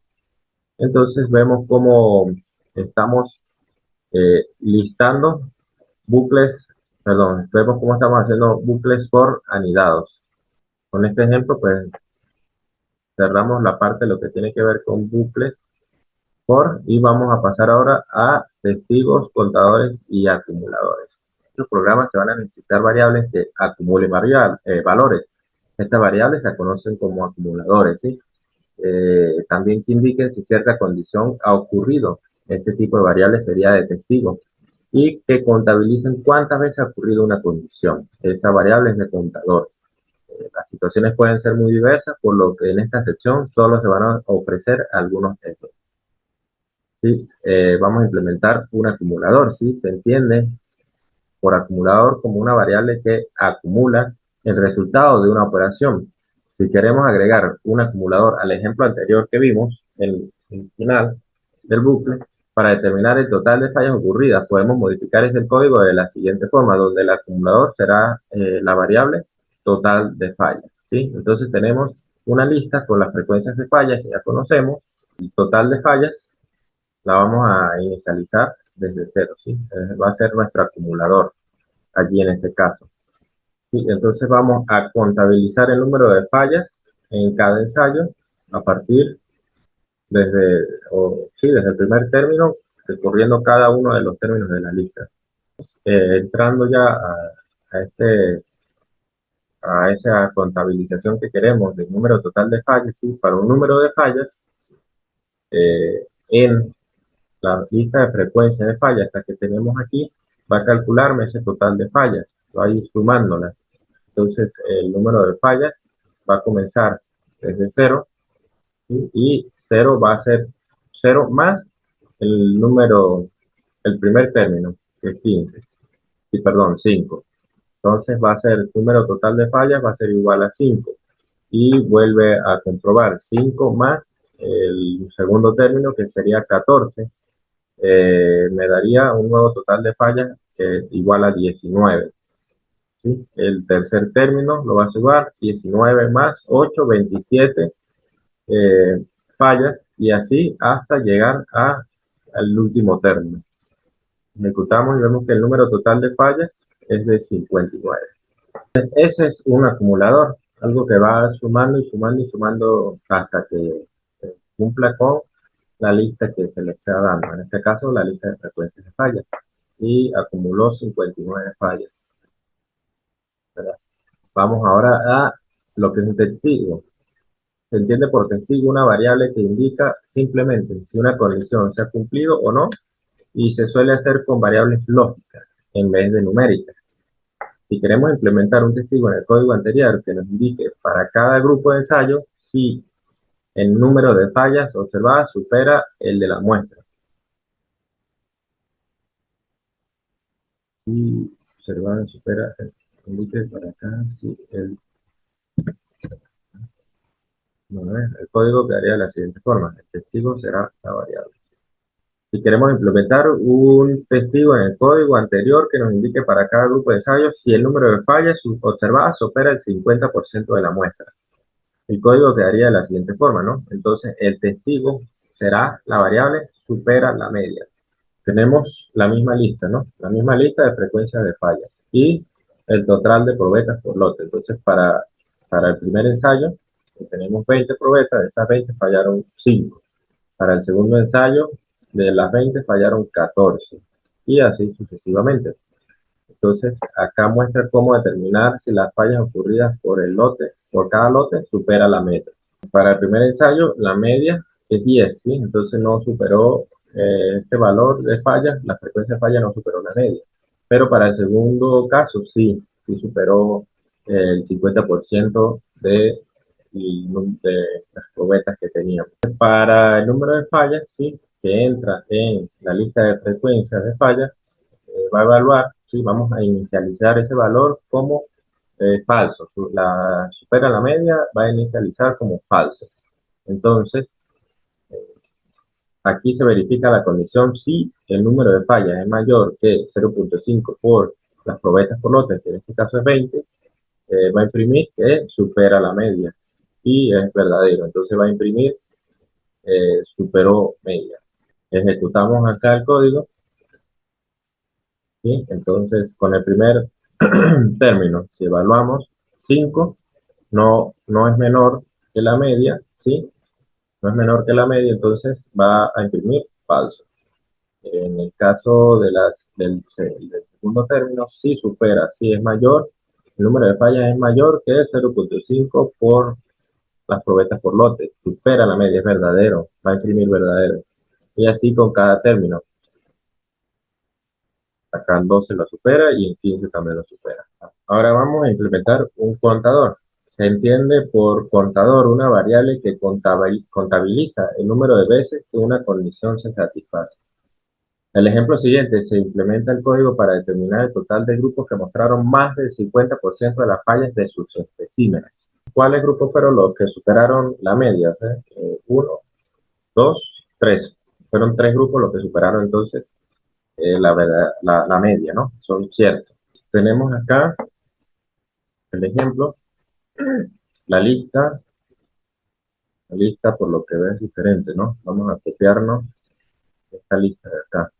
Entonces vemos cómo estamos listando bucles, perdón, vemos cómo estamos haciendo bucles por anidados. Con este ejemplo, pues cerramos la parte de lo que tiene que ver con bucles y vamos a pasar ahora a testigos, contadores y acumuladores. Estos programas se van a necesitar variables que acumulen valores. Estas variables se conocen como acumuladores, ¿sí? También que indiquen si cierta condición ha ocurrido. Este tipo de variables sería de testigo. Y que contabilicen cuántas veces ha ocurrido una condición. Esa variable es de contador. Las situaciones pueden ser muy diversas, por lo que en esta sección solo se van a ofrecer algunos ejemplos. ¿Sí? Vamos a implementar un acumulador, ¿sí? Se entiende por acumulador como una variable que acumula el resultado de una operación. Si queremos agregar un acumulador al ejemplo anterior que vimos, en el final del bucle, para determinar el total de fallas ocurridas, podemos modificar ese código de la siguiente forma, donde el acumulador será la variable total de fallas, ¿sí? Entonces tenemos una lista con las frecuencias de fallas que ya conocemos. El total de fallas la vamos a inicializar desde cero, ¿sí? Va a ser nuestro acumulador allí en ese caso. ¿Sí? Entonces vamos a contabilizar el número de fallas en cada ensayo a partir desde el primer término, recorriendo cada uno de los términos de la lista. Entrando ya este, a esa contabilización que queremos del número total de fallas, ¿sí? Para un número de fallas, en la lista de frecuencia de fallas hasta que tenemos aquí, va a calcularme ese total de fallas, va a ir sumándolas. Entonces, el número de fallas va a comenzar desde cero, ¿sí? Y cero va a ser cero más el número, el primer término, que es 15, y perdón, 5. Entonces va a ser el número total de fallas, va a ser igual a 5. Y vuelve a comprobar 5 más el segundo término, que sería 14. Me daría un nuevo total de fallas igual a 19. ¿Sí? El tercer término lo va a sumar 19 más 8, 27 fallas, y así hasta llegar al último término. Ejecutamos y vemos que el número total de fallas es de 59. Ese es un acumulador, algo que va sumando y sumando y sumando hasta que cumpla con la lista que se le está dando, en este caso la lista de frecuencias de fallas, y acumuló 59 fallas, ¿verdad? Vamos ahora a lo que es un testigo. Se entiende por testigo una variable que indica simplemente si una condición se ha cumplido o no, y se suele hacer con variables lógicas en vez de numéricas. Si queremos implementar un testigo en el código anterior que nos indique para cada grupo de ensayo si el número de fallas observadas supera el de la muestra. Si observada supera indique para acá si el código quedaría de la siguiente forma. El testigo será la variable. Si queremos implementar un testigo en el código anterior que nos indique para cada grupo de ensayos si el número de fallas observadas supera el 50% de la muestra. El código quedaría de la siguiente forma, ¿no? Entonces, el testigo será la variable supera la media. Tenemos la misma lista, ¿no? La misma lista de frecuencias de fallas y el total de probetas por lote. Entonces, para el primer ensayo, tenemos 20 probetas, de esas 20 fallaron 5. Para el segundo ensayo, de las 20 fallaron 14. Y así sucesivamente. Entonces, acá muestra cómo determinar si las fallas ocurridas por cada lote, supera la media. Para el primer ensayo, la media es 10, ¿sí? Entonces no superó este valor de fallas, la frecuencia de falla no superó la media. Pero para el segundo caso, sí superó el 50% de las probetas que teníamos. Para el número de fallas, sí, que entra en la lista de frecuencias de fallas, va a evaluar, ¿sí? Vamos a inicializar ese valor como falso. Supera la media, va a inicializar como falso. Entonces, aquí se verifica la condición si el número de fallas es mayor que 0.5 por las probetas por lote, que en este caso es 20, va a imprimir que supera la media y es verdadero. Entonces va a imprimir superó media. Ejecutamos acá el código. ¿Sí? Entonces, con el primer término, si evaluamos 5, no es menor que la media, ¿sí? No es menor que la media, entonces va a imprimir falso. En el caso del segundo término, si supera, si es mayor, el número de fallas es mayor que 0.5 por las probetas por lote, supera la media, es verdadero, va a imprimir verdadero. Y así con cada término. Acá en 12 lo supera y en 15 también lo supera. Ahora vamos a implementar un contador. Se entiende por contador una variable que contabiliza el número de veces que una condición se satisface. El ejemplo siguiente, se implementa el código para determinar el total de grupos que mostraron más del 50% de las fallas de sus especímenes. ¿Cuáles grupos fueron los que superaron la media? 1, 2, 3. Fueron 3 grupos los que superaron entonces la media, ¿no? Son ciertos. Tenemos acá el ejemplo, la lista. La lista por lo que ve es diferente, ¿no? Vamos a copiarnos esta lista de acá.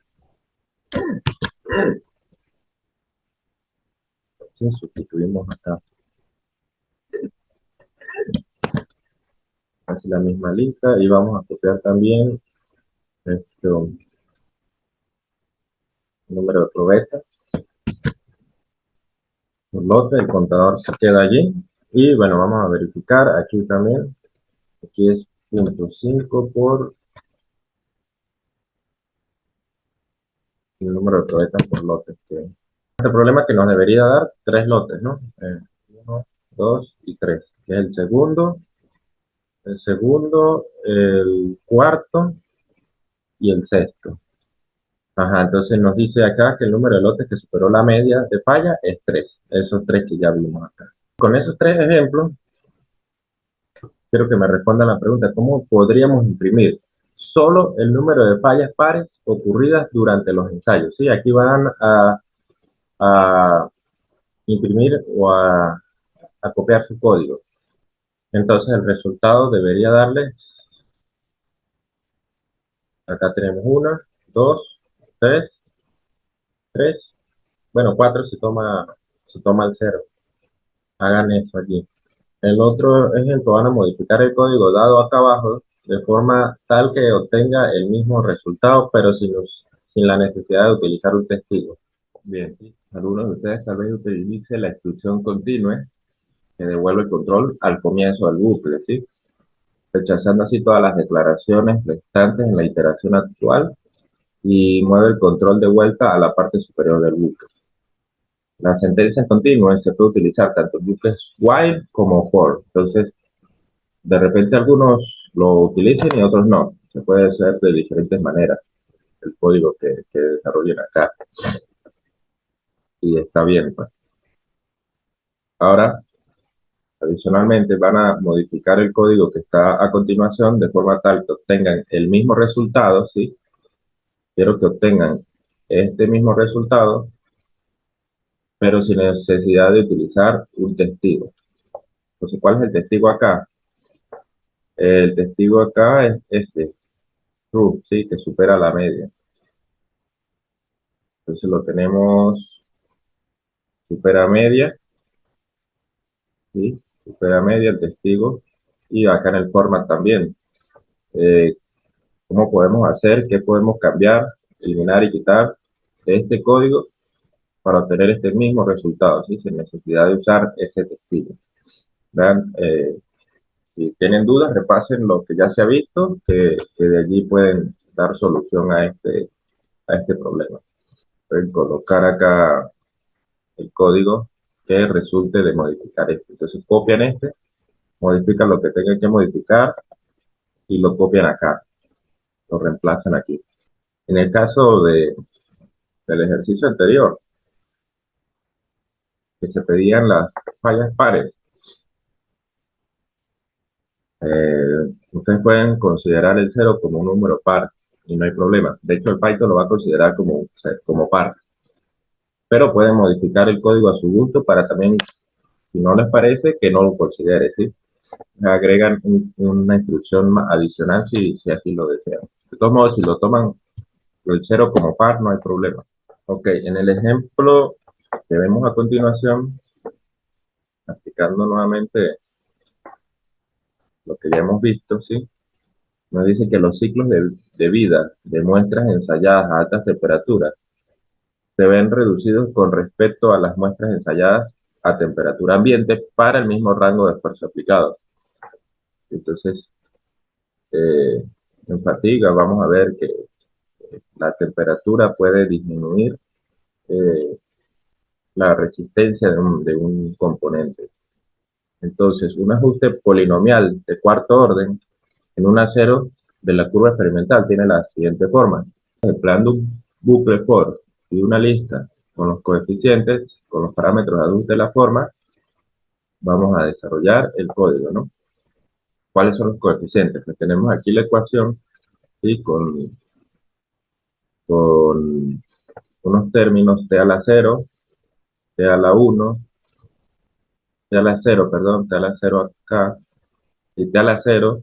Entonces sustituimos acá. Casi la misma lista y vamos a copiar también este número de probetas. Por lote, el contador se queda allí. Y bueno, vamos a verificar aquí también. Aquí es 0.5 por el número de probetas por lote. Este problema que nos debería dar 3 lotes, ¿no? 1, 2 y 3. Que es el cuarto y el sexto. Ajá, entonces nos dice acá que el número de lotes que superó la media de falla es 3. Esos 3 que ya vimos acá. Con esos 3 ejemplos, quiero que me respondan la pregunta, ¿cómo podríamos imprimir solo el número de fallas pares ocurridas durante los ensayos? ¿Sí? Aquí van a imprimir o a copiar su código. Entonces el resultado debería darle, acá tenemos 1, 2, 3, bueno, 4 se toma el 0. Hagan eso aquí. El otro ejemplo, van a modificar el código dado acá abajo de forma tal que obtenga el mismo resultado, pero sin la necesidad de utilizar un testigo. Bien, ¿sí? Algunos de ustedes tal vez utilicen la instrucción continue que devuelve el control al comienzo del bucle, ¿sí? Rechazando así todas las declaraciones restantes en la iteración actual y mueve el control de vuelta a la parte superior del bucle. Las sentencias continuas se puede utilizar tanto en bucles while como for. Entonces, de repente algunos lo utilicen y otros no. Se puede hacer de diferentes maneras el código que desarrollen acá. Y está bien, pues. Ahora, adicionalmente, van a modificar el código que está a continuación de forma tal que obtengan el mismo resultado, ¿sí? Quiero que obtengan este mismo resultado, pero sin necesidad de utilizar un testigo. Entonces, ¿cuál es el testigo acá? El testigo acá es este, true, ¿sí? Que supera la media. Entonces lo tenemos, supera media, ¿sí? Supera media el testigo. Y acá en el format también. ¿Cómo podemos hacer? ¿Qué podemos cambiar, eliminar y quitar de este código para obtener este mismo resultado, ¿sí? Sin necesidad de usar ese testigo? ¿Vean? Si tienen dudas, repasen lo que ya se ha visto, que de allí pueden dar solución a este problema. Pueden colocar acá el código que resulte de modificar este. Entonces copian este, modifican lo que tengan que modificar y lo copian acá, lo reemplazan aquí. En el caso del ejercicio anterior, que se pedían las fallas pares, ustedes pueden considerar el 0 como un número par y no hay problema. De hecho, el Python lo va a considerar como par. Pero pueden modificar el código a su gusto para también, si no les parece, que no lo considere, ¿sí? Agregan una instrucción adicional si así lo desean. De todos modos, si lo toman el 0 como par, no hay problema. Ok, en el ejemplo que vemos a continuación, aplicando nuevamente lo que ya hemos visto, ¿sí? Nos dice que los ciclos de vida de muestras ensayadas a altas temperaturas se ven reducidos con respecto a las muestras ensayadas a temperatura ambiente para el mismo rango de esfuerzo aplicado. Entonces, en fatiga vamos a ver que la temperatura puede disminuir la resistencia de un componente. Entonces, un ajuste polinomial de cuarto orden en un acero de la curva experimental tiene la siguiente forma. Empleando un bucle for y una lista con los coeficientes, con los parámetros adultos de la forma, vamos a desarrollar el código, ¿no? ¿Cuáles son los coeficientes? Pues tenemos aquí la ecuación ¿sí? Con unos términos t a la 0, t a la 1, t a la 0, perdón, t a la 0 acá, y t a la 0,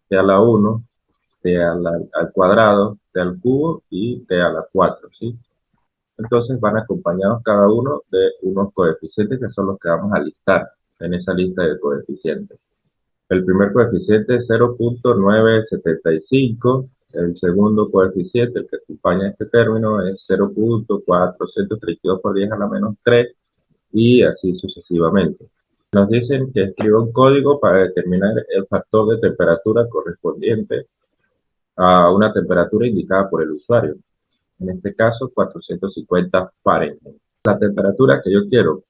t a la 1, al cuadrado, t al cubo y t a la 4, ¿sí? Entonces van acompañados cada uno de unos coeficientes que son los que vamos a listar en esa lista de coeficientes. El primer coeficiente es 0.975. El segundo coeficiente, el que acompaña este término, es 0.432 por 10 a la menos 3 y así sucesivamente. Nos dicen que escriba un código para determinar el factor de temperatura correspondiente a una temperatura indicada por el usuario. En este caso, 450 Fahrenheit. La temperatura que yo quiero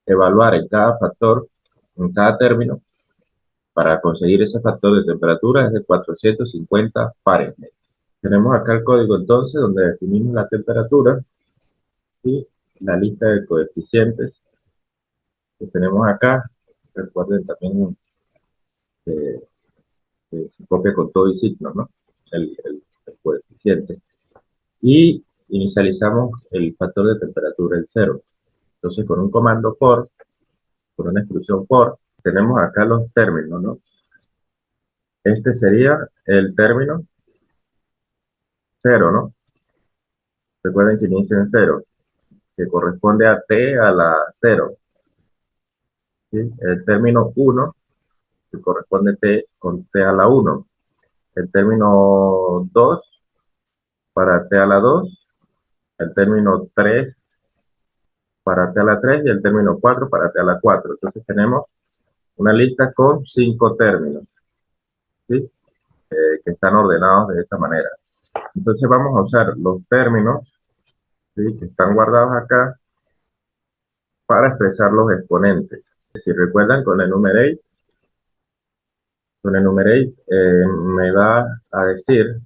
evaluar en cada factor, en cada término, para conseguir ese factor de temperatura es de 450 Fahrenheit. Tenemos acá el código entonces donde definimos la temperatura y la lista de coeficientes que tenemos acá. Recuerden también que se copia con todo y signo, ¿no? El coeficiente. Y inicializamos el factor de temperatura en 0. Entonces con un comando por una instrucción for, tenemos acá los términos, ¿no? Este sería el término 0, ¿no? Recuerden que inicia en 0, que corresponde a t a la 0. ¿Sí? El término 1, que corresponde a t con t a la 1. El término 2 para t a la 2. El término 3 para t a la 3 y el término 4 para t a la 4. Entonces tenemos una lista con 5 términos, ¿sí? Que están ordenados de esta manera. Entonces vamos a usar los términos, ¿sí? Que están guardados acá para expresar los exponentes. Si recuerdan, con enumerate me va a decir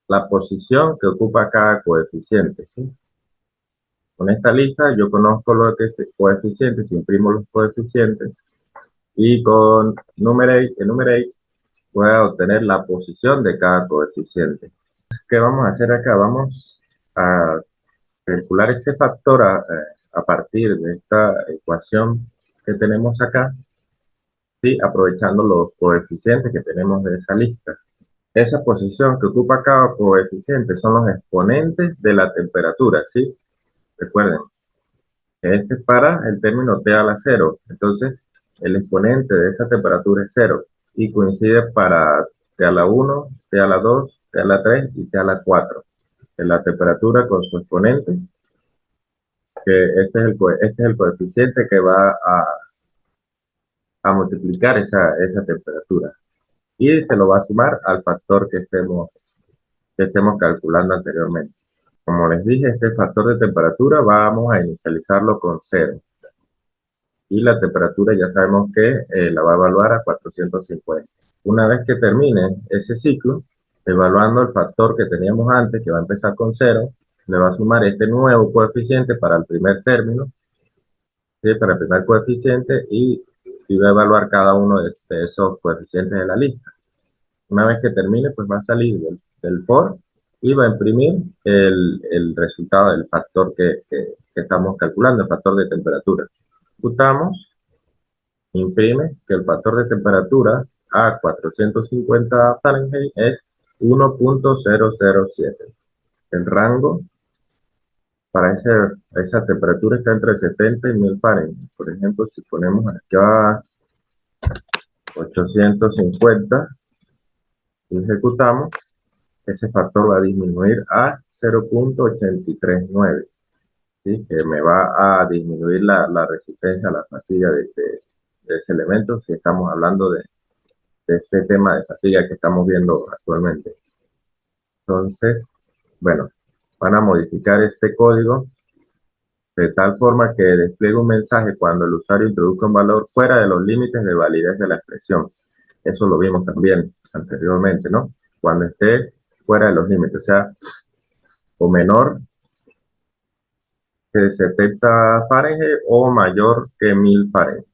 la posición que ocupa cada coeficiente, ¿sí? Con esta lista yo conozco los coeficientes, imprimo los coeficientes y con enumerate voy a obtener la posición de cada coeficiente. ¿Qué vamos a hacer acá? Vamos a calcular este factor a partir de esta ecuación que tenemos acá, ¿sí? Aprovechando los coeficientes que tenemos de esa lista. Esa posición que ocupa cada coeficiente son los exponentes de la temperatura, ¿sí? Recuerden, que este es para el término t a la 0. Entonces, el exponente de esa temperatura es 0 y coincide para t a la 1, t a la 2, t a la 3 y t a la 4. En la temperatura con su exponente, que este es el coeficiente que va a multiplicar esa temperatura. Y se lo va a sumar al factor que estemos calculando anteriormente. Como les dije, este factor de temperatura vamos a inicializarlo con 0. Y la temperatura ya sabemos que la va a evaluar a 450. Una vez que termine ese ciclo, evaluando el factor que teníamos antes, que va a empezar con 0, le va a sumar este nuevo coeficiente para el primer término, ¿sí? Para el primer coeficiente y va a evaluar cada uno de esos coeficientes de la lista. Una vez que termine, pues va a salir del for y va a imprimir el resultado del factor que estamos calculando, el factor de temperatura. Ejecutamos, imprime que el factor de temperatura a 450 Fahrenheit es 1.007. El rango para esa temperatura está entre 70 y 1000 Fahrenheit. Por ejemplo, si ponemos acá 850 y ejecutamos, ese factor va a disminuir a 0.839, ¿sí? Que me va a disminuir la resistencia a la fatiga de ese elemento, si estamos hablando de este tema de fatiga que estamos viendo actualmente. Entonces, bueno, van a modificar este código de tal forma que despliegue un mensaje cuando el usuario introduzca un valor fuera de los límites de validez de la expresión. Eso lo vimos también anteriormente, ¿no? Cuando esté fuera de los límites, o sea, o menor que 70 Fahrenheit o mayor que 1000 Fahrenheit.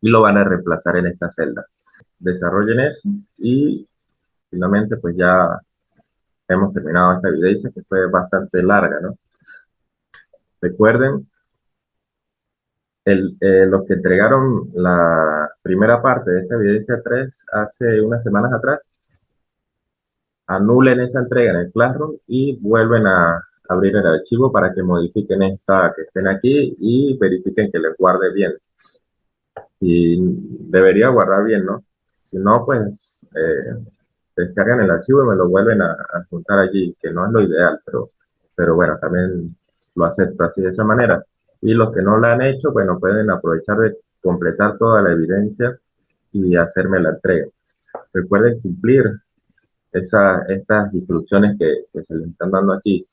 Y lo van a reemplazar en esta celda. desarrollen eso y finalmente pues ya hemos terminado esta evidencia que fue bastante larga, ¿no? Recuerden, los que entregaron la primera parte de esta evidencia 3 hace unas semanas atrás, anulen esa entrega en el Classroom y vuelven a abrir el archivo para que modifiquen esta que estén aquí y verifiquen que les guarde bien. Y debería guardar bien, ¿no? Si no, pues descargan el archivo y me lo vuelven a juntar allí, que no es lo ideal, pero bueno, también lo acepto así de esa manera. Y los que no lo han hecho, bueno, pueden aprovechar de completar toda la evidencia y hacerme la entrega. Recuerden cumplir estas instrucciones que se les están dando aquí.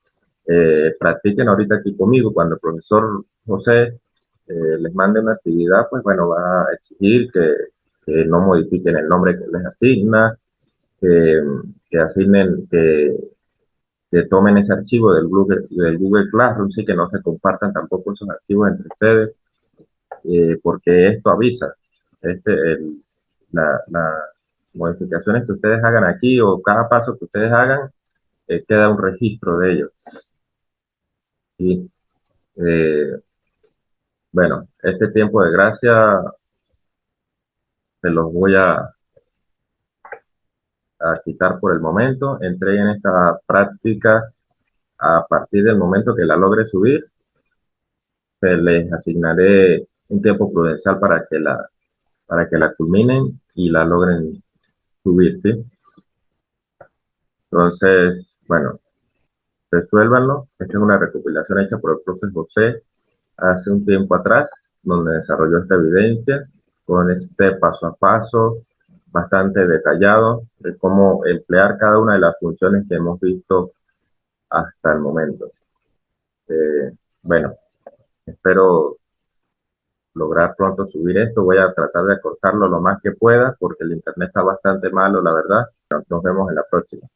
Practiquen ahorita aquí conmigo. Cuando el profesor José les mande una actividad, pues bueno, va a exigir que no modifiquen el nombre que les asigna, que, que asignen, que tomen ese archivo del Google Classroom, sí, que no se compartan tampoco esos archivos entre ustedes, porque esto avisa. Este, el, las modificaciones que ustedes hagan aquí o cada paso que ustedes hagan, queda un registro de ellos. Y bueno, este tiempo de gracia se los voy a quitar por el momento. Entreguen esta práctica a partir del momento que la logre subir. Se les asignaré un tiempo prudencial para que la culminen y la logren subir, ¿sí? Entonces, bueno, resuélvanlo. Esta es una recopilación hecha por el profesor José hace un tiempo atrás, donde desarrolló esta evidencia con este paso a paso bastante detallado de cómo emplear cada una de las funciones que hemos visto hasta el momento. Bueno, espero lograr pronto subir esto. Voy a tratar de cortarlo lo más que pueda porque el internet está bastante malo, la verdad. Nos vemos en la próxima.